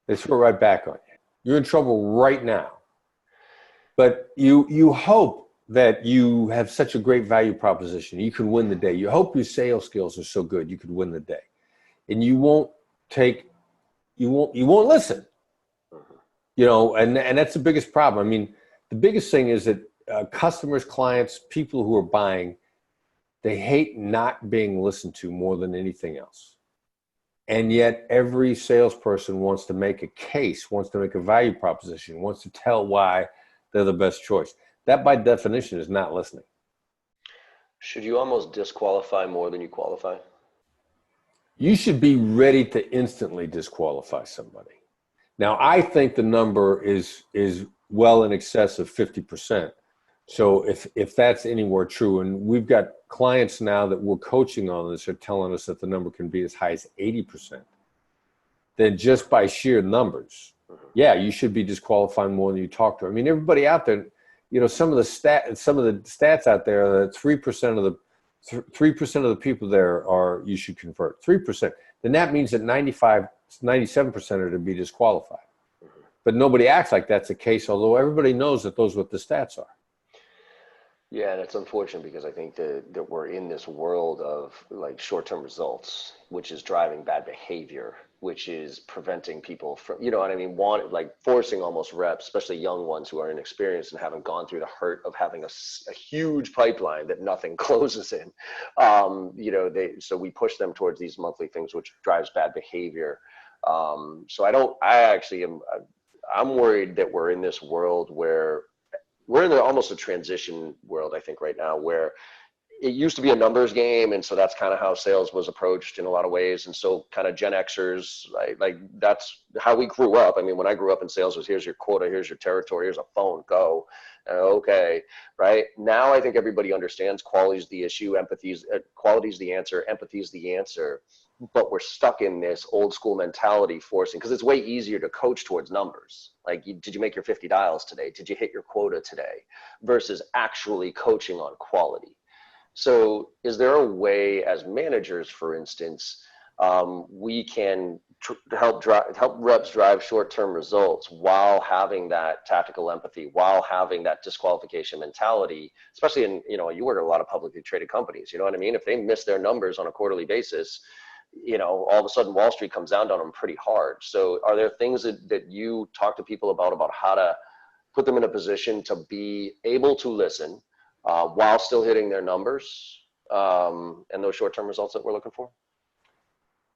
They throw it right back on you. You're in trouble right now. But you hope that you have such a great value proposition. You can win the day. You hope your sales skills are so good you could win the day. And you won't listen. Mm-hmm. And that's the biggest problem. I mean, the biggest thing is that customers, clients, people who are buying, they hate not being listened to more than anything else. And yet every salesperson wants to make a case, wants to make a value proposition, wants to tell why they're the best choice. That by definition is not listening. Should you almost disqualify more than you qualify? You should be ready to instantly disqualify somebody. Now, I think the number is well in excess of 50%. So if that's anywhere true, and we've got clients now that we're coaching on this are telling us that the number can be as high as 80%, then just by sheer numbers, yeah, you should be disqualifying more than you talk to. I mean, everybody out there, you know, some of the stats out there that 3% of the people there are, you should convert 3%. Then that means that 97% are to be disqualified. But nobody acts like that's the case, although everybody knows that those are what the stats are. Yeah, that's unfortunate because I think that we're in this world of like short-term results, which is driving bad behavior, which is preventing people from, you know what I mean, like forcing almost reps, especially young ones who are inexperienced and haven't gone through the hurt of having a huge pipeline that nothing closes in. You know, so we push them towards these monthly things, which drives bad behavior. So I'm worried that we're in this world where we're in almost a transition world, I think, right now, where it used to be a numbers game. And so that's kind of how sales was approached in a lot of ways. And so kind of Gen Xers, like that's how we grew up. I mean, when I grew up in sales was here's your quota, here's your territory, here's a phone, go. Okay, right? Now I think everybody understands quality is the issue, quality is the answer, empathy is the answer. But we're stuck in this old school mentality forcing, because it's way easier to coach towards numbers. Like, did you make your 50 dials today? Did you hit your quota today? Versus actually coaching on quality. So is there a way as managers, for instance, we can help reps drive short-term results while having that tactical empathy, while having that disqualification mentality, especially in, you know, you work at a lot of publicly traded companies, you know what I mean? If they miss their numbers on a quarterly basis, you know, all of a sudden Wall Street comes down on them pretty hard. So are there things that you talk to people about how to put them in a position to be able to listen while still hitting their numbers and those short-term results that we're looking for?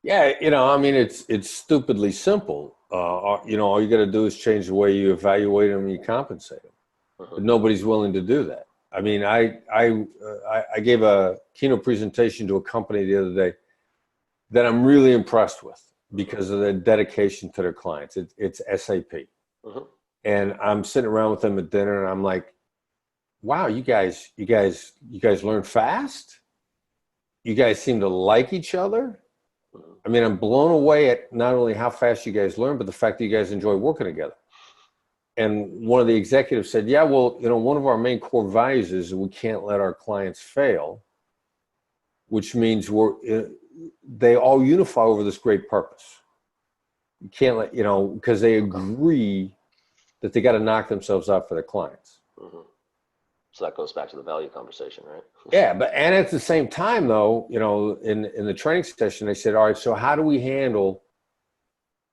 Yeah, you know, I mean, it's stupidly simple. You know, all you got to do is change the way you evaluate them and you compensate them. But nobody's willing to do that. I mean, I gave a keynote presentation to a company the other day that I'm really impressed with because of their dedication to their clients. It's SAP. And I'm sitting around with them at dinner and I'm like, wow, you guys learn fast. You guys seem to like each other. I mean, I'm blown away at not only how fast you guys learn, but the fact that you guys enjoy working together. And one of the executives said, yeah, well, you know, one of our main core values is we can't let our clients fail, which means they all unify over this great purpose. You can't let, you know, because they agree that they got to knock themselves out for their clients. So that goes back to the value conversation, right? Yeah, and at the same time, though, you know, in the training session, they said, all right, so how do we handle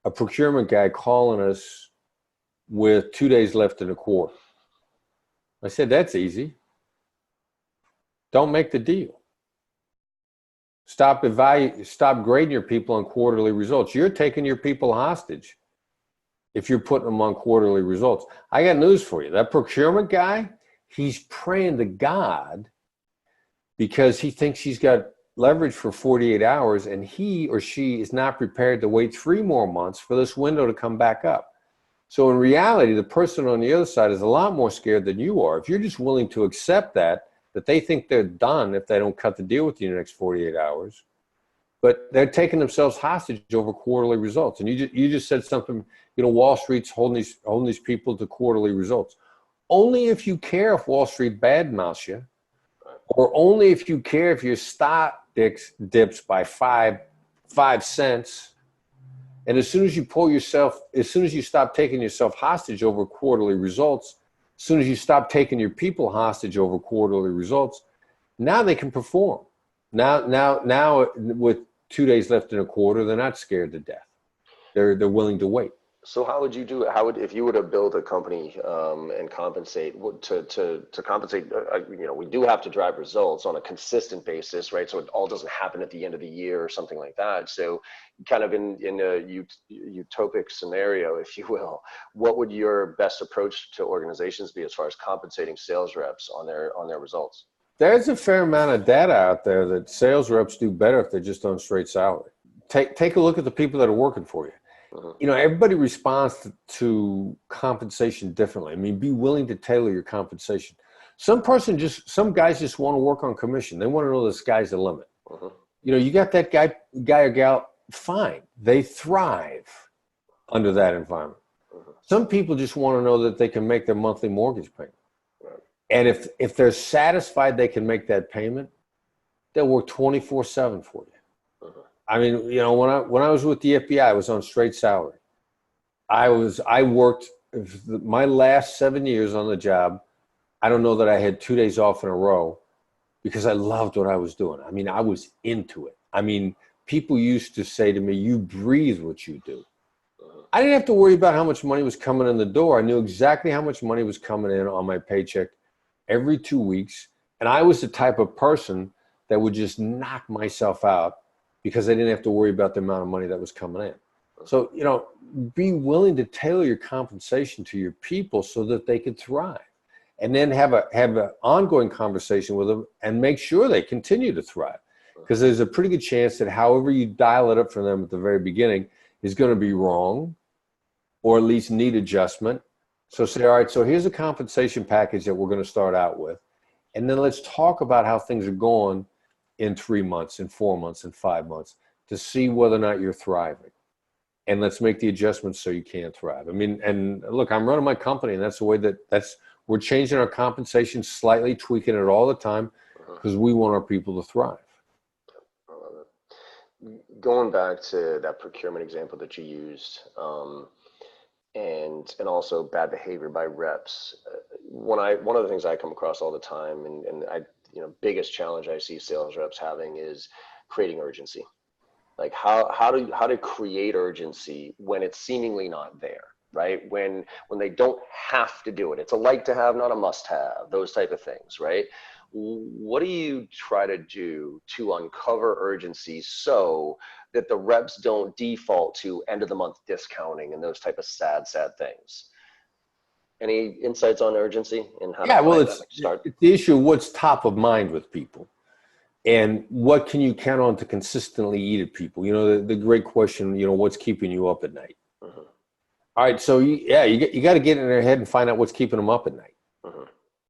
a procurement guy calling us with 2 days left in a quarter? I said, that's easy. Don't make the deal. Stop grading your people on quarterly results. You're taking your people hostage if you're putting them on quarterly results. I got news for you. That procurement guy, he's praying to God because he thinks he's got leverage for 48 hours and he or she is not prepared to wait 3 more months for this window to come back up. So in reality, the person on the other side is a lot more scared than you are. If you're just willing to accept that they think they're done if they don't cut the deal with you in the next 48 hours, but they're taking themselves hostage over quarterly results. And you just said something, you know, Wall Street's holding these people to quarterly results. Only if you care if Wall Street badmouths you, or only if you care if your stock dips by 5 cents. And as soon as you stop taking yourself hostage over quarterly results, as soon as you stop taking your people hostage over quarterly results, now they can perform. Now with 2 days left in a quarter, they're not scared to death. They're willing to wait. So how would you do it? How would, if you were to build a company and compensate to compensate? We do have to drive results on a consistent basis, right? So it all doesn't happen at the end of the year or something like that. So, kind of in a utopic scenario, if you will, what would your best approach to organizations be as far as compensating sales reps on their results? There's a fair amount of data out there that sales reps do better if they're just on straight salary. Take a look at the people that are working for you. Everybody responds to compensation differently. I mean, be willing to tailor your compensation. Some guys just want to work on commission. They want to know the sky's the limit. You got that guy or gal, fine. They thrive under that environment. Some people just want to know that they can make their monthly mortgage payment. And if they're satisfied they can make that payment, they'll work 24/7 for you. I mean, when I was with the FBI, I was on straight salary. I worked my last 7 years on the job. I don't know that I had 2 days off in a row because I loved what I was doing. I mean, I was into it. I mean, people used to say to me, "You breathe what you do." I didn't have to worry about how much money was coming in the door. I knew exactly how much money was coming in on my paycheck every 2 weeks. And I was the type of person that would just knock myself out because I didn't have to worry about the amount of money that was coming in. So, be willing to tailor your compensation to your people so that they could thrive. And then have an ongoing conversation with them and make sure they continue to thrive. Because there's a pretty good chance that however you dial it up for them at the very beginning is going to be wrong or at least need adjustment. So say, all right, so here's a compensation package that we're going to start out with. And then let's talk about how things are going in 3 months, in 4 months, in 5 months to see whether or not you're thriving. And let's make the adjustments so you can thrive. I mean, and look, I'm running my company and that's the way we're changing our compensation slightly, tweaking it all the time because we want our people to thrive. I love it. Going back to that procurement example that you used, and also bad behavior by reps. One of the things I come across all the time, and biggest challenge I see sales reps having is creating urgency. Like how to create urgency when it's seemingly not there, right? When they don't have to do it. It's a like to have, not a must have, those type of things, right? What do you try to do to uncover urgency so that the reps don't default to end of the month discounting and those type of sad things? Any insights on urgency and how to start? It's the issue of what's top of mind with people. And what can you count on to consistently eat at people? The great question, what's keeping you up at night? All right, so you got to get in their head and find out what's keeping them up at night.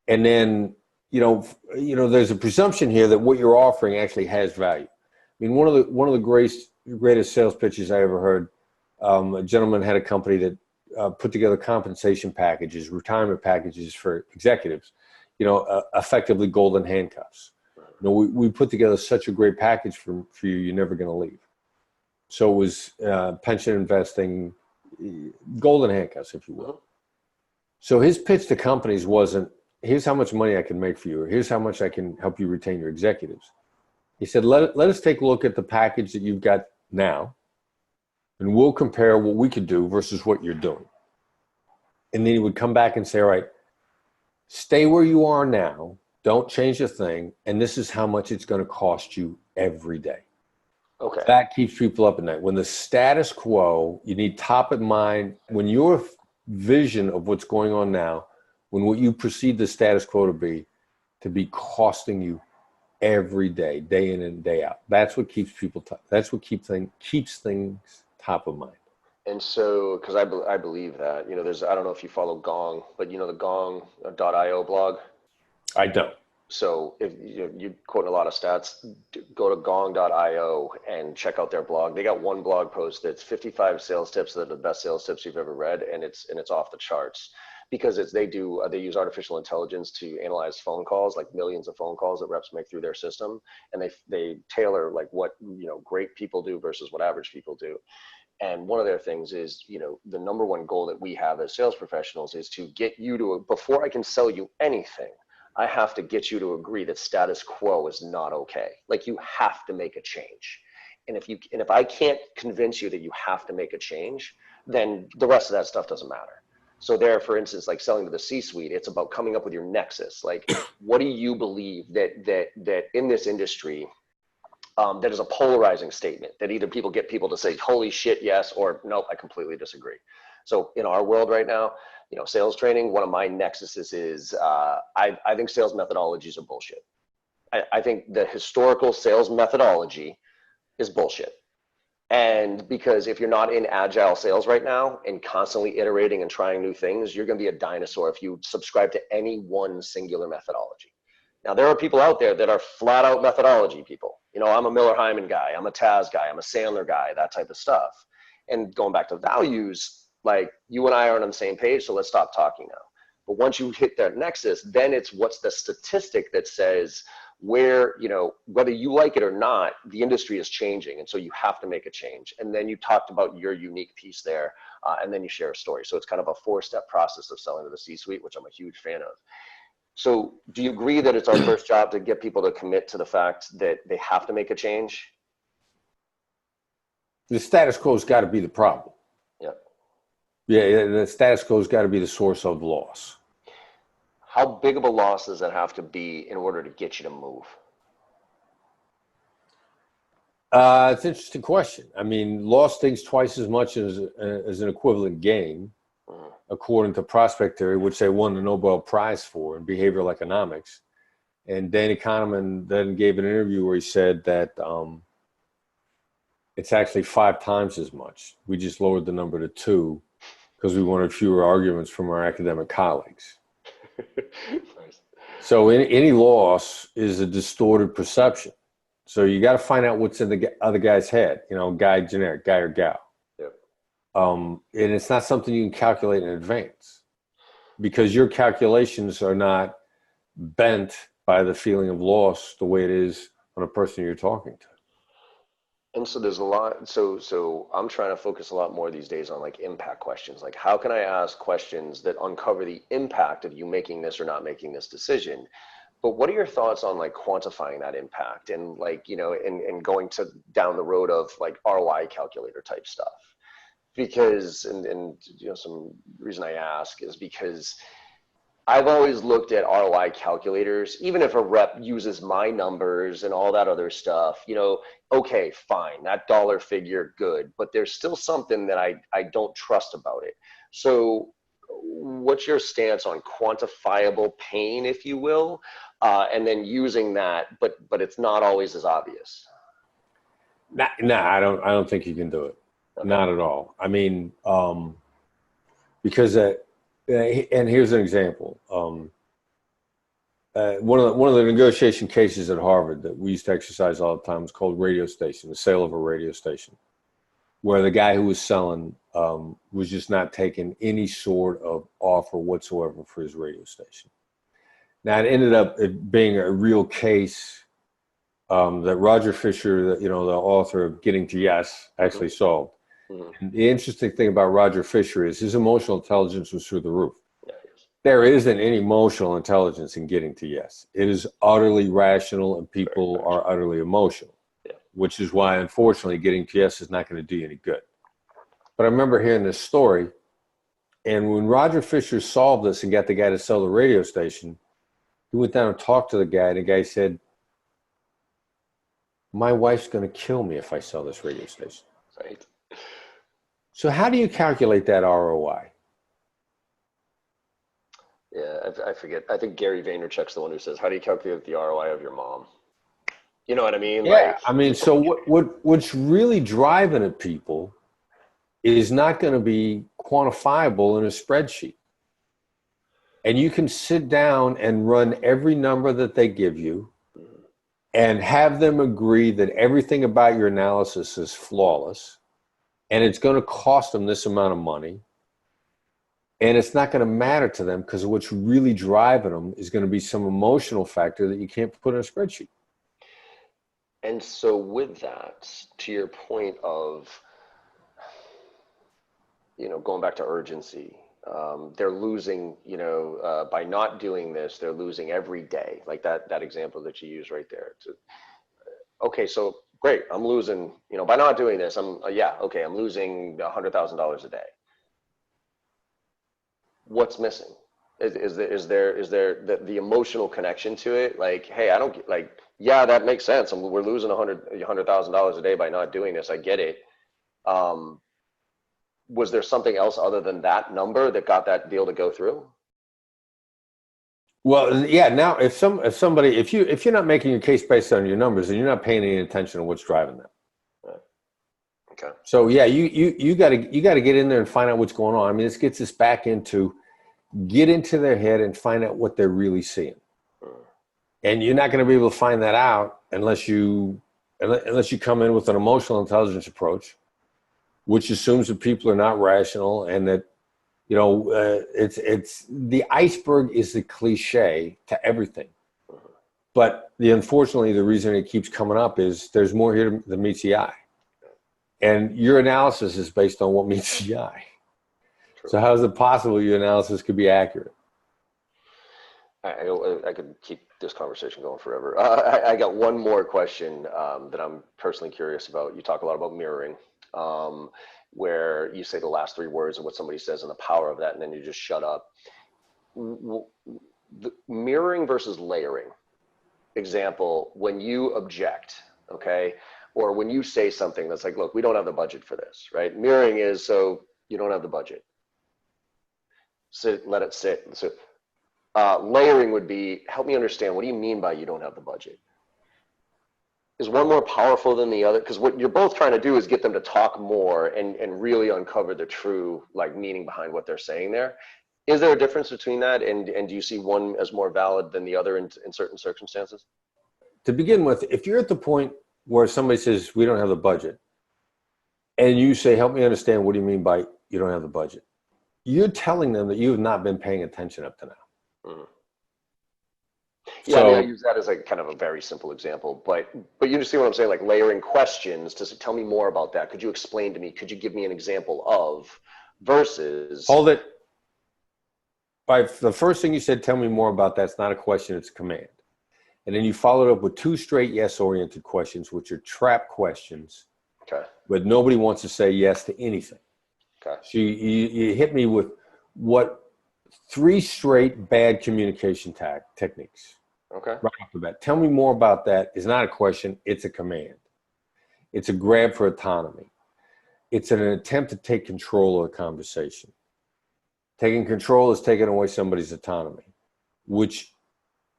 And then, there's a presumption here that what you're offering actually has value. I mean, one of the greatest sales pitches I ever heard, a gentleman had a company that put together compensation packages, retirement packages for executives, effectively golden handcuffs. We put together such a great package for you, you're never going to leave. So it was pension investing, golden handcuffs, if you will. So his pitch to companies wasn't, here's how much money I can make for you, or here's how much I can help you retain your executives. He said, let us take a look at the package that you've got now, and we'll compare what we could do versus what you're doing. And then he would come back and say, all right, stay where you are now, don't change a thing, and this is how much it's going to cost you every day. Okay. That keeps people up at night. When the status quo, you need top of mind, when your vision of what's going on now, when what you perceive the status quo to be costing you every day, day in and day out. That's what keeps people. That's what keeps things top of mind. And so, because I believe that I don't know if you follow Gong, but the Gong.io blog. I don't. So if you're quoting a lot of stats, go to Gong.io and check out their blog. They got one blog post that's 55 sales tips that are the best sales tips you've ever read, and it's off the charts. Because they use artificial intelligence to analyze phone calls, like millions of phone calls that reps make through their system, and they tailor like what great people do versus what average people do. And one of their things is the number one goal that we have as sales professionals is to get you before I can sell you anything, I have to get you to agree that status quo is not okay. Like you have to make a change. And if I can't convince you that you have to make a change, then the rest of that stuff doesn't matter. So there, for instance, like selling to the C-suite, it's about coming up with your nexus. Like, what do you believe that in this industry, that is a polarizing statement that either people get people to say, holy shit, yes, or nope, I completely disagree. So in our world right now, sales training, one of my nexuses is I think sales methodologies are bullshit. I think the historical sales methodology is bullshit. And because if you're not in agile sales right now and constantly iterating and trying new things, you're going to be a dinosaur if you subscribe to any one singular methodology. Now, there are people out there that are flat out methodology people. I'm a Miller Hyman guy, I'm a Taz guy, I'm a Sandler guy, that type of stuff. And going back to values, like you and I are on the same page, so let's stop talking now. But once you hit that nexus, then it's what's the statistic that says where, whether you like it or not, the industry is changing. And so you have to make a change. And then you talked about your unique piece there, and then you share a story. So it's kind of a 4-step process of selling to the C-suite, which I'm a huge fan of. So do you agree that it's our first job to get people to commit to the fact that they have to make a change? The status quo has got to be the problem. Yeah, the status quo has got to be the source of loss. How big of a loss does that have to be in order to get you to move? It's an interesting question. I mean, loss stings twice as much as an equivalent gain, according to prospect theory, which they won the Nobel Prize for in behavioral economics. And Danny Kahneman then gave an interview where he said that it's actually 5 times as much. We just lowered the number to 2 because we wanted fewer arguments from our academic colleagues. Nice. So any loss is a distorted perception. So you got to find out what's in the other guy's head, guy, generic, guy or gal. Yep. And it's not something you can calculate in advance because your calculations are not bent by the feeling of loss the way it is on a person you're talking to. And so there's a lot, so I'm trying to focus a lot more these days on like impact questions. Like, how can I ask questions that uncover the impact of you making this or not making this decision? But what are your thoughts on like quantifying that impact and like, and going down the road of like ROI calculator type stuff? Because, and some reason I ask is because I've always looked at ROI calculators, even if a rep uses my numbers and all that other stuff, okay, fine, that dollar figure, good, but there's still something that I don't trust about it. So what's your stance on quantifiable pain, if you will, and then using that, but it's not always as obvious? Nah, I don't think you can do it. Okay. Not at all. I mean, because and here's an example. One of the negotiation cases at Harvard that we used to exercise all the time was called radio station, the sale of a radio station, where the guy who was selling was just not taking any sort of offer whatsoever for his radio station. Now it ended up being a real case that Roger Fisher, the author of Getting to Yes, actually solved. And the interesting thing about Roger Fisher is his emotional intelligence was through the roof. There isn't any emotional intelligence in Getting to Yes. It is utterly rational, and people are utterly emotional, which is why, unfortunately, Getting to Yes is not going to do you any good. But I remember hearing this story, and when Roger Fisher solved this and got the guy to sell the radio station, he went down and talked to the guy, and the guy said, "My wife's going to kill me if I sell this radio station." Right. So how do you calculate that ROI? Yeah, I forget. I think Gary Vaynerchuk's the one who says, "How do you calculate the ROI of your mom?" You know what I mean? Yeah. I mean, so what's really driving at people is not going to be quantifiable in a spreadsheet. And you can sit down and run every number that they give you and have them agree that everything about your analysis is flawless, and it's going to cost them this amount of money, and it's not going to matter to them because what's really driving them is going to be some emotional factor that you can't put in a spreadsheet. And so with that, to your point of, going back to urgency, they're losing, by not doing this, they're losing every day. Like that example that you use right there. Okay, so great, I'm losing, by not doing this, I'm losing $100,000 a day. what's missing? Is there the emotional connection to it? Like, hey, I don't get, like, yeah, that makes sense. We're losing $100,000 a day by not doing this. I get it. Um, was there something else other than that number that got that deal to go through? Well, yeah. Now, if you're not making your case based on your numbers, and you're not paying any attention to what's driving them. Right. Okay. So yeah, you got to get in there and find out what's going on. I mean, this gets us back into get into their head and find out what they're really seeing. And you're not going to be able to find that out unless you come in with an emotional intelligence approach, which assumes that people are not rational and that, it's the iceberg is the cliche to everything. But unfortunately, the reason it keeps coming up is there's more here than meets the eye. And your analysis is based on what meets the eye. True. So how is it possible your analysis could be accurate? I could keep this conversation going forever. I got one more question that I'm personally curious about. You talk a lot about mirroring, where you say the last three words of what somebody says and the power of that, and then you just shut up. The mirroring versus layering. Example, when you object, okay, or when you say something that's like, look, we don't have the budget for this, right? Mirroring is, so you don't have the budget. Sit, let it sit. So, layering would be, help me understand, what do you mean by you don't have the budget? Is one more powerful than the other? Because what you're both trying to do is get them to talk more and really uncover the true meaning behind what they're saying there. Is there a difference between that? And do you see one as more valid than the other in certain circumstances? To begin with, if you're at the point where somebody says, we don't have the budget, and you say, help me understand, what do you mean by you don't have the budget? You're telling them that you have not been paying attention up to now. Mm-hmm. Yeah, so, I use that as kind of a very simple example, but you just see what I'm saying, layering questions to say, tell me more about that. Could you explain to me? Could you give me an example of versus? Hold it. The first thing you said, tell me more about that's not a question, it's a command. And then you followed up with two straight yes-oriented questions, which are trap questions. Okay. But nobody wants to say yes to anything. Okay. So you hit me with three straight bad communication techniques. Okay. Right off the bat. Tell me more about that is not a question, it's a command. It's a grab for autonomy. It's an attempt to take control of the conversation. Taking control is taking away somebody's autonomy, which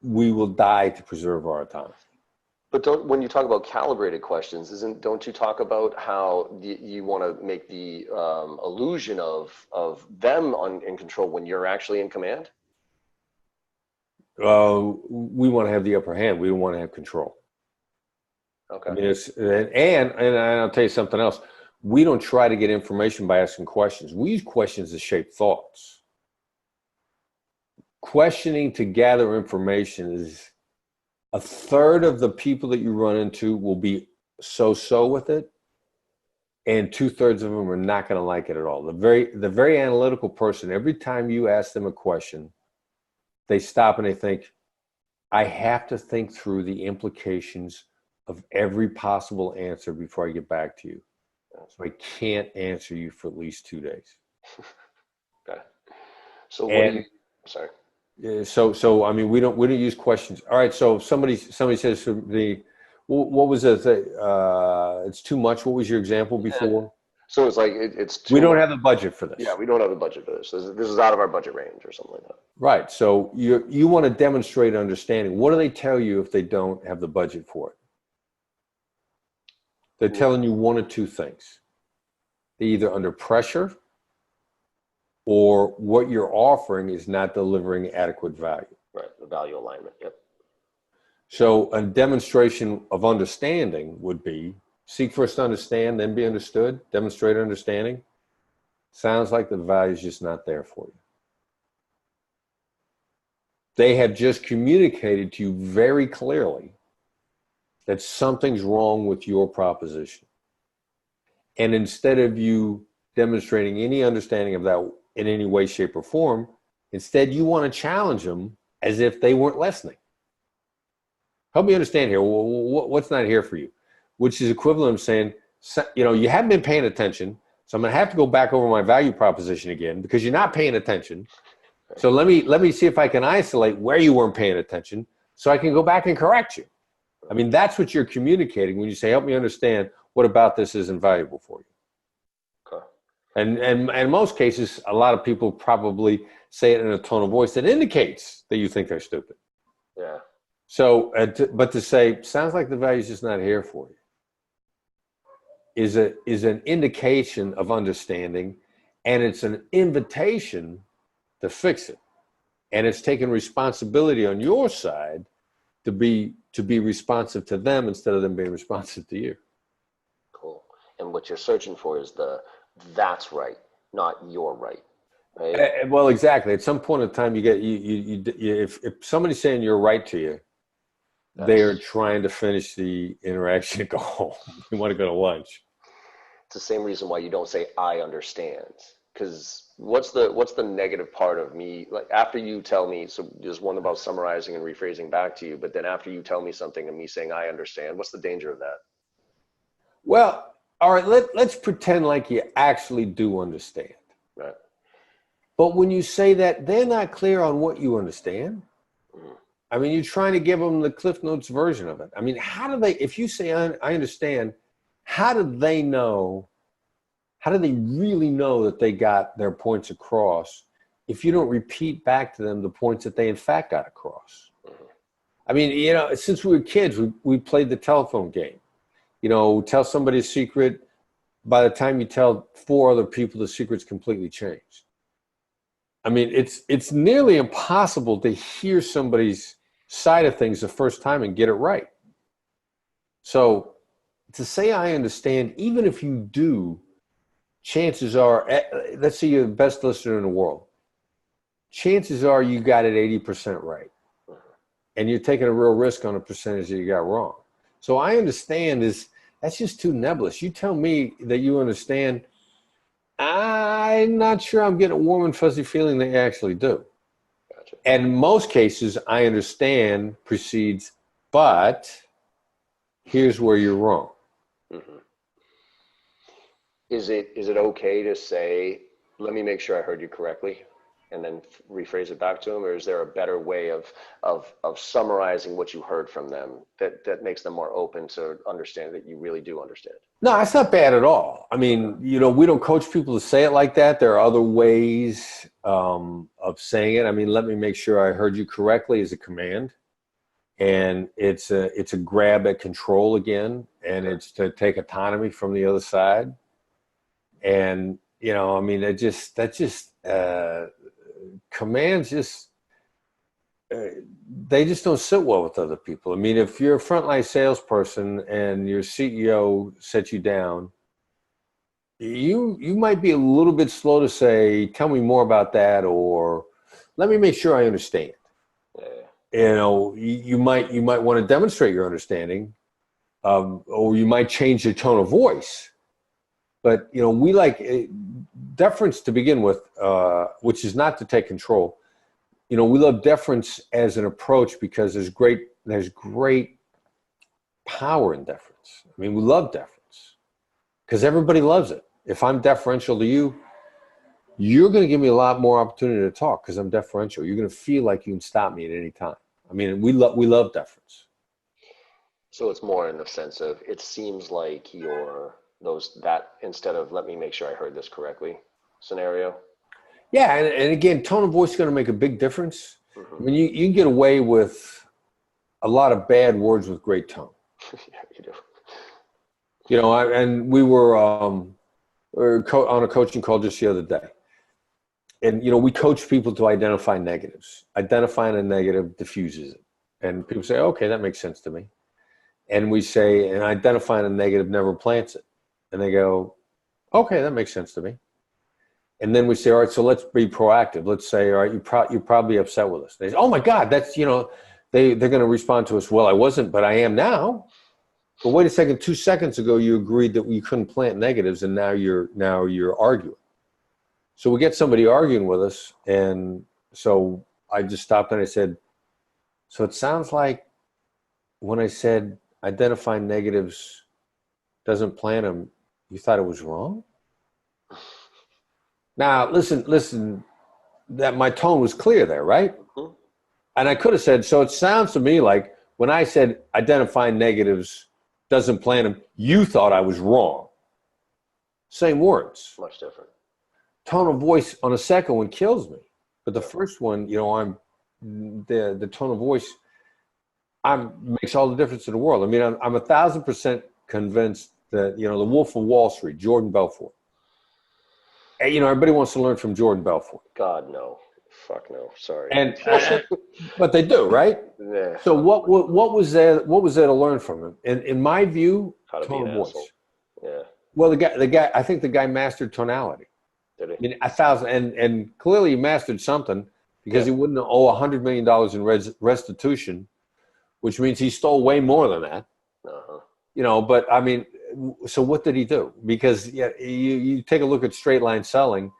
we will die to preserve our autonomy. But when you talk about calibrated questions, don't you talk about how you want to make the illusion of them in control when you're actually in command? We want to have the upper hand. We don't want to have control. Okay. I mean, and I'll tell you something else. We don't try to get information by asking questions. We use questions to shape thoughts. Questioning to gather information is a third of the people that you run into will be so-so with it, and 2/3 of them are not going to like it at all. The very analytical person, every time you ask them a question, they stop and they think, I have to think through the implications of every possible answer before I get back to you. So I can't answer you for at least 2 days. Okay. So sorry. So I mean, we don't use questions. All right. So somebody says to me, what was it? It's too much. What was your example before? So it's it's too we don't much. Have the budget for this. Yeah, we don't have the budget for this. This is out of our budget range or something like that. Right. So you want to demonstrate understanding. What do they tell you if they don't have the budget for it? They're telling you one of two things. They're either under pressure or what you're offering is not delivering adequate value. Right, the value alignment, yep. So a demonstration of understanding would be seek first to understand, then be understood, demonstrate understanding. Sounds like the value is just not there for you. They have just communicated to you very clearly that something's wrong with your proposition. And instead of you demonstrating any understanding of that in any way, shape, or form, instead you want to challenge them as if they weren't listening. Help me understand here. What's not here for you? Which is equivalent of saying, you haven't been paying attention, so I'm going to have to go back over my value proposition again because you're not paying attention. So let me see if I can isolate where you weren't paying attention so I can go back and correct you. I mean, that's what you're communicating when you say, help me understand what about this isn't valuable for you. Okay. And in most cases, a lot of people probably say it in a tone of voice that indicates that you think they're stupid. Yeah. So, but to say, sounds like the value's just not here for you is an indication of understanding, and it's an invitation to fix it. And it's taking responsibility on your side to be responsive to them instead of them being responsive to you. Cool. And what you're searching for is that's right, not you're right. Right? Well, exactly. At some point in time, you get if somebody's saying you're right to you, they are trying to finish the interaction and go home. You want to go to lunch. It's the same reason why you don't say I understand. Because what's the negative part of me? Like after you tell me, so there's one about summarizing and rephrasing back to you, but then after you tell me something and me saying I understand, what's the danger of that? Well, all right, let's pretend like you actually do understand. Right. But when you say that, they're not clear on what you understand. I mean, you're trying to give them the Cliff Notes version of it. I mean, how do they, if you say, I understand, how do they know, how do they really know that they got their points across if you don't repeat back to them the points that they in fact got across? I mean, you know, since we were kids, we played the telephone game. You know, tell somebody a secret. By the time you tell 4 other people, the secret's completely changed. I mean, it's nearly impossible to hear somebody's side of things the first time and get it right. So to say I understand, even if you do, chances are, let's say you're the best listener in the world. Chances are you got it 80% right. And you're taking a real risk on a percentage that you got wrong. So I understand that's just too nebulous. You tell me that you understand, I'm not sure I'm getting a warm and fuzzy feeling that you actually do. Gotcha. And in most cases, I understand precedes, but here's where you're wrong. Mm-hmm. Is it okay to say, let me make sure I heard you correctly, and then rephrase it back to them? Or is there a better way of summarizing what you heard from them that makes them more open to understand that you really do understand? No, it's not bad at all. I mean, you know, we don't coach people to say it like that. There are other ways of saying it. I mean, let me make sure I heard you correctly is a command. And it's a grab at control again. And it's to take autonomy from the other side. And, you know, I mean, commands just, they just don't sit well with other people. I mean, if you're a frontline salesperson and your CEO sets you down, you might be a little bit slow to say, tell me more about that, or let me make sure I understand. You know, you might want to demonstrate your understanding, or you might change the tone of voice. But, you know, we like deference to begin with, which is not to take control. You know, we love deference as an approach because there's great power in deference. I mean, we love deference because everybody loves it. If I'm deferential to you, you're going to give me a lot more opportunity to talk because I'm deferential. You're going to feel like you can stop me at any time. I mean, we love deference. So it's more in the sense of, it seems like that instead of let me make sure I heard this correctly scenario. Yeah, and again, tone of voice is going to make a big difference. Mm-hmm. I mean, you can get away with a lot of bad words with great tone. Yeah, you do. You know, and we were on a coaching call just the other day. And, you know, we coach people to identify negatives. Identifying a negative diffuses it. And people say, okay, that makes sense to me. And we say, and identifying a negative never plants it. And they go, okay, that makes sense to me. And then we say, all right, so let's be proactive. Let's say, all right, you're probably upset with us. They say, oh my God, that's, you know, they're going to respond to us. Well, I wasn't, but I am now. But wait a second, 2 seconds ago, you agreed that you couldn't plant negatives, and now you're arguing. So we get somebody arguing with us. And so I just stopped and I said, so it sounds like when I said identify negatives doesn't plant them, you thought it was wrong? Now, listen, that my tone was clear there, right? Mhm. And I could have said, so it sounds to me like when I said identify negatives, doesn't plan them, you thought I was wrong. Same words. Much different. Tone of voice on the second one kills me. But the first one, I'm the tone of voice makes all the difference in the world. I mean, I'm 1,000% convinced that, the Wolf of Wall Street, Jordan Belfort. And, everybody wants to learn from Jordan Belfort. God, no. Fuck no. Sorry. And but they do, right? Yeah, so what was there to learn from him? In my view, how to be tone an of voice. asshole. Yeah. Well, the guy, I think the guy mastered tonality. Did he? I mean, 1,000, and clearly he mastered something because he wouldn't owe $100 million in restitution, which means he stole way more than that. Uh-huh. But I mean, so what did he do? Because you take a look at straight line selling,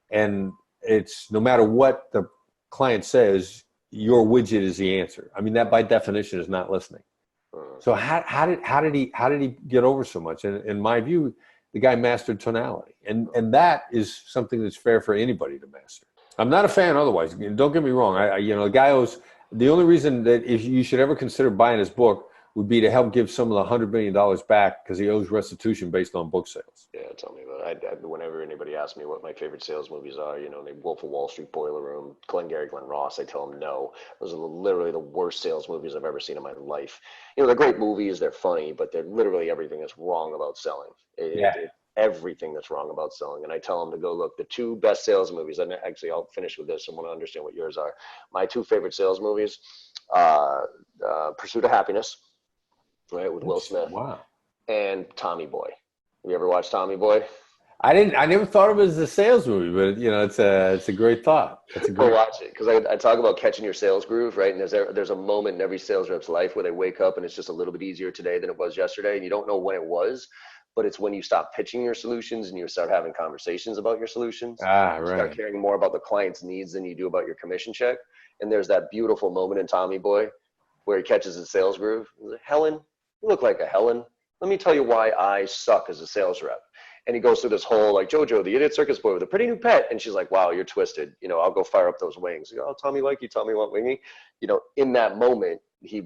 and it's no matter what the client says, your widget is the answer. I mean, that by definition is not listening. So how did he get over so much? And in my view, the guy mastered tonality, and that is something that's fair for anybody to master. I'm not a fan otherwise. Don't get me wrong. The guy owes. The only reason that if you should ever consider buying his book would be to help give some of the $100 million back because he owes restitution based on book sales. Yeah, tell me about it. Whenever anybody asks me what my favorite sales movies are, the Wolf of Wall Street, Boiler Room, Glengarry Glen Ross, I tell them no. Those are literally the worst sales movies I've ever seen in my life. They're great movies, they're funny, but they're literally everything that's wrong about selling. Everything that's wrong about selling. And I tell them to go look. The two best sales movies, and actually I'll finish with this and want to understand what yours are. My two favorite sales movies, Pursuit of Happiness, right, with Will Smith. Wow. And Tommy Boy. Have you ever watched Tommy Boy? I didn't. I never thought of it as a sales movie, but it's a great thought. Go watch it, because I talk about catching your sales groove, right? And there's a moment in every sales rep's life where they wake up and it's just a little bit easier today than it was yesterday, and you don't know when it was, but it's when you stop pitching your solutions and you start having conversations about your solutions. Right. You start caring more about the client's needs than you do about your commission check. And there's that beautiful moment in Tommy Boy where he catches his sales groove. He's like, Helen, you look like a Helen. Let me tell you why I suck as a sales rep. And he goes through this whole, like, Jojo, the idiot circus boy with a pretty new pet. And she's like, wow, you're twisted. I'll go fire up those wings. You go, oh, Tommy like you, Tommy want wingy. In that moment, he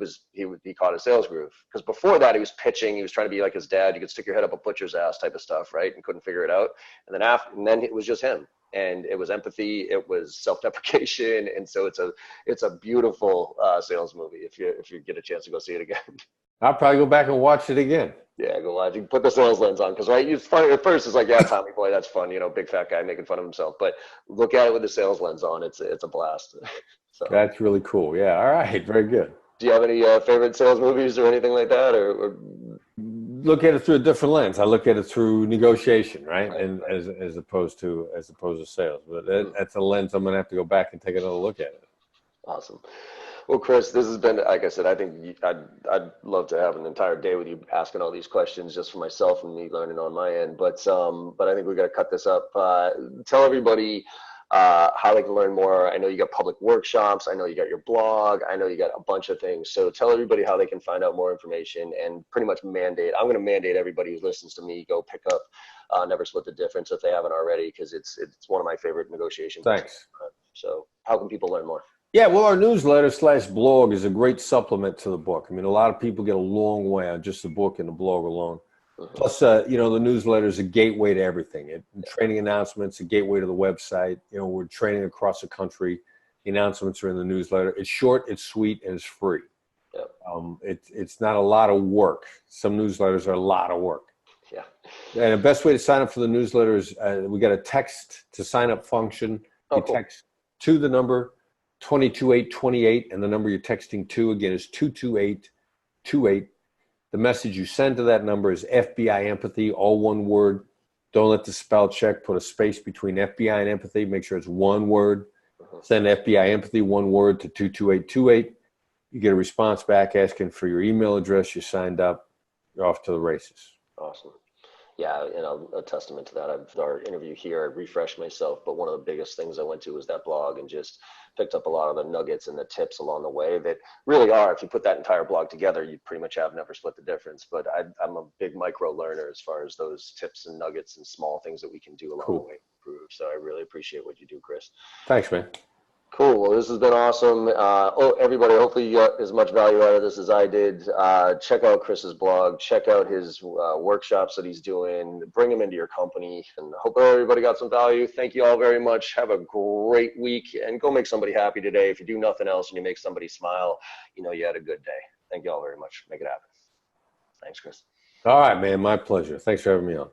caught a sales groove. Because before that, he was pitching. He was trying to be like his dad. You could stick your head up a butcher's ass type of stuff, right? And couldn't figure it out. And then it was just him. And it was empathy. It was self-deprecation. And so it's a beautiful sales movie if you get a chance to go see it again. I'll probably go back and watch it again. Yeah, go watch. You can put the sales lens on, because right, it's funny at first. It's like, yeah, Tommy Boy, that's fun, big fat guy making fun of himself. But look at it with the sales lens on. It's a blast. So that's really cool. Yeah. All right. Very good. Do you have any favorite sales movies or anything like that, or look at it through a different lens? I look at it through negotiation, right? And as opposed to sales. But that's a lens I'm going to have to go back and take another look at it. Awesome. Well, Chris, this has been, like I said, I think I'd love to have an entire day with you asking all these questions just for myself and me learning on my end. But I think we got to cut this up. Tell everybody how they can learn more. I know you got public workshops. I know you got your blog. I know you got a bunch of things. So tell everybody how they can find out more information, and pretty much I'm going to mandate everybody who listens to me go pick up Never Split the Difference if they haven't already, because it's one of my favorite negotiations. Thanks. So how can people learn more? Yeah, well, our newsletter / blog is a great supplement to the book. I mean, a lot of people get a long way on just the book and the blog alone. Plus, the newsletter is a gateway to everything. Training announcements, a gateway to the website. We're training across the country. The announcements are in the newsletter. It's short, it's sweet, and it's free. Yep. It's not a lot of work. Some newsletters are a lot of work. Yeah. And the best way to sign up for the newsletter is we got a text to sign up function. You text to the number 22828, and the number you're texting to again is 22828. The message you send to that number is FBI empathy, all one word. Don't let the spell check put a space between FBI and empathy. Make sure it's one word. Send FBI empathy, one word, to 22828. You get a response back asking for your email address. You signed up. You're off to the races. Awesome. Yeah, a testament to that. Our interview here, I refreshed myself, but one of the biggest things I went to was that blog, and just picked up a lot of the nuggets and the tips along the way that really are, if you put that entire blog together, you pretty much have Never Split the Difference. But I'm a big micro learner as far as those tips and nuggets and small things that we can do along the way. improve. So I really appreciate what you do, Chris. Thanks, man. Cool. Well, this has been awesome. Everybody, hopefully you got as much value out of this as I did. Check out Chris's blog. Check out his workshops that he's doing. Bring them into your company. And hope everybody got some value. Thank you all very much. Have a great week. And go make somebody happy today. If you do nothing else and you make somebody smile, you know you had a good day. Thank you all very much. Make it happen. Thanks, Chris. All right, man. My pleasure. Thanks for having me on.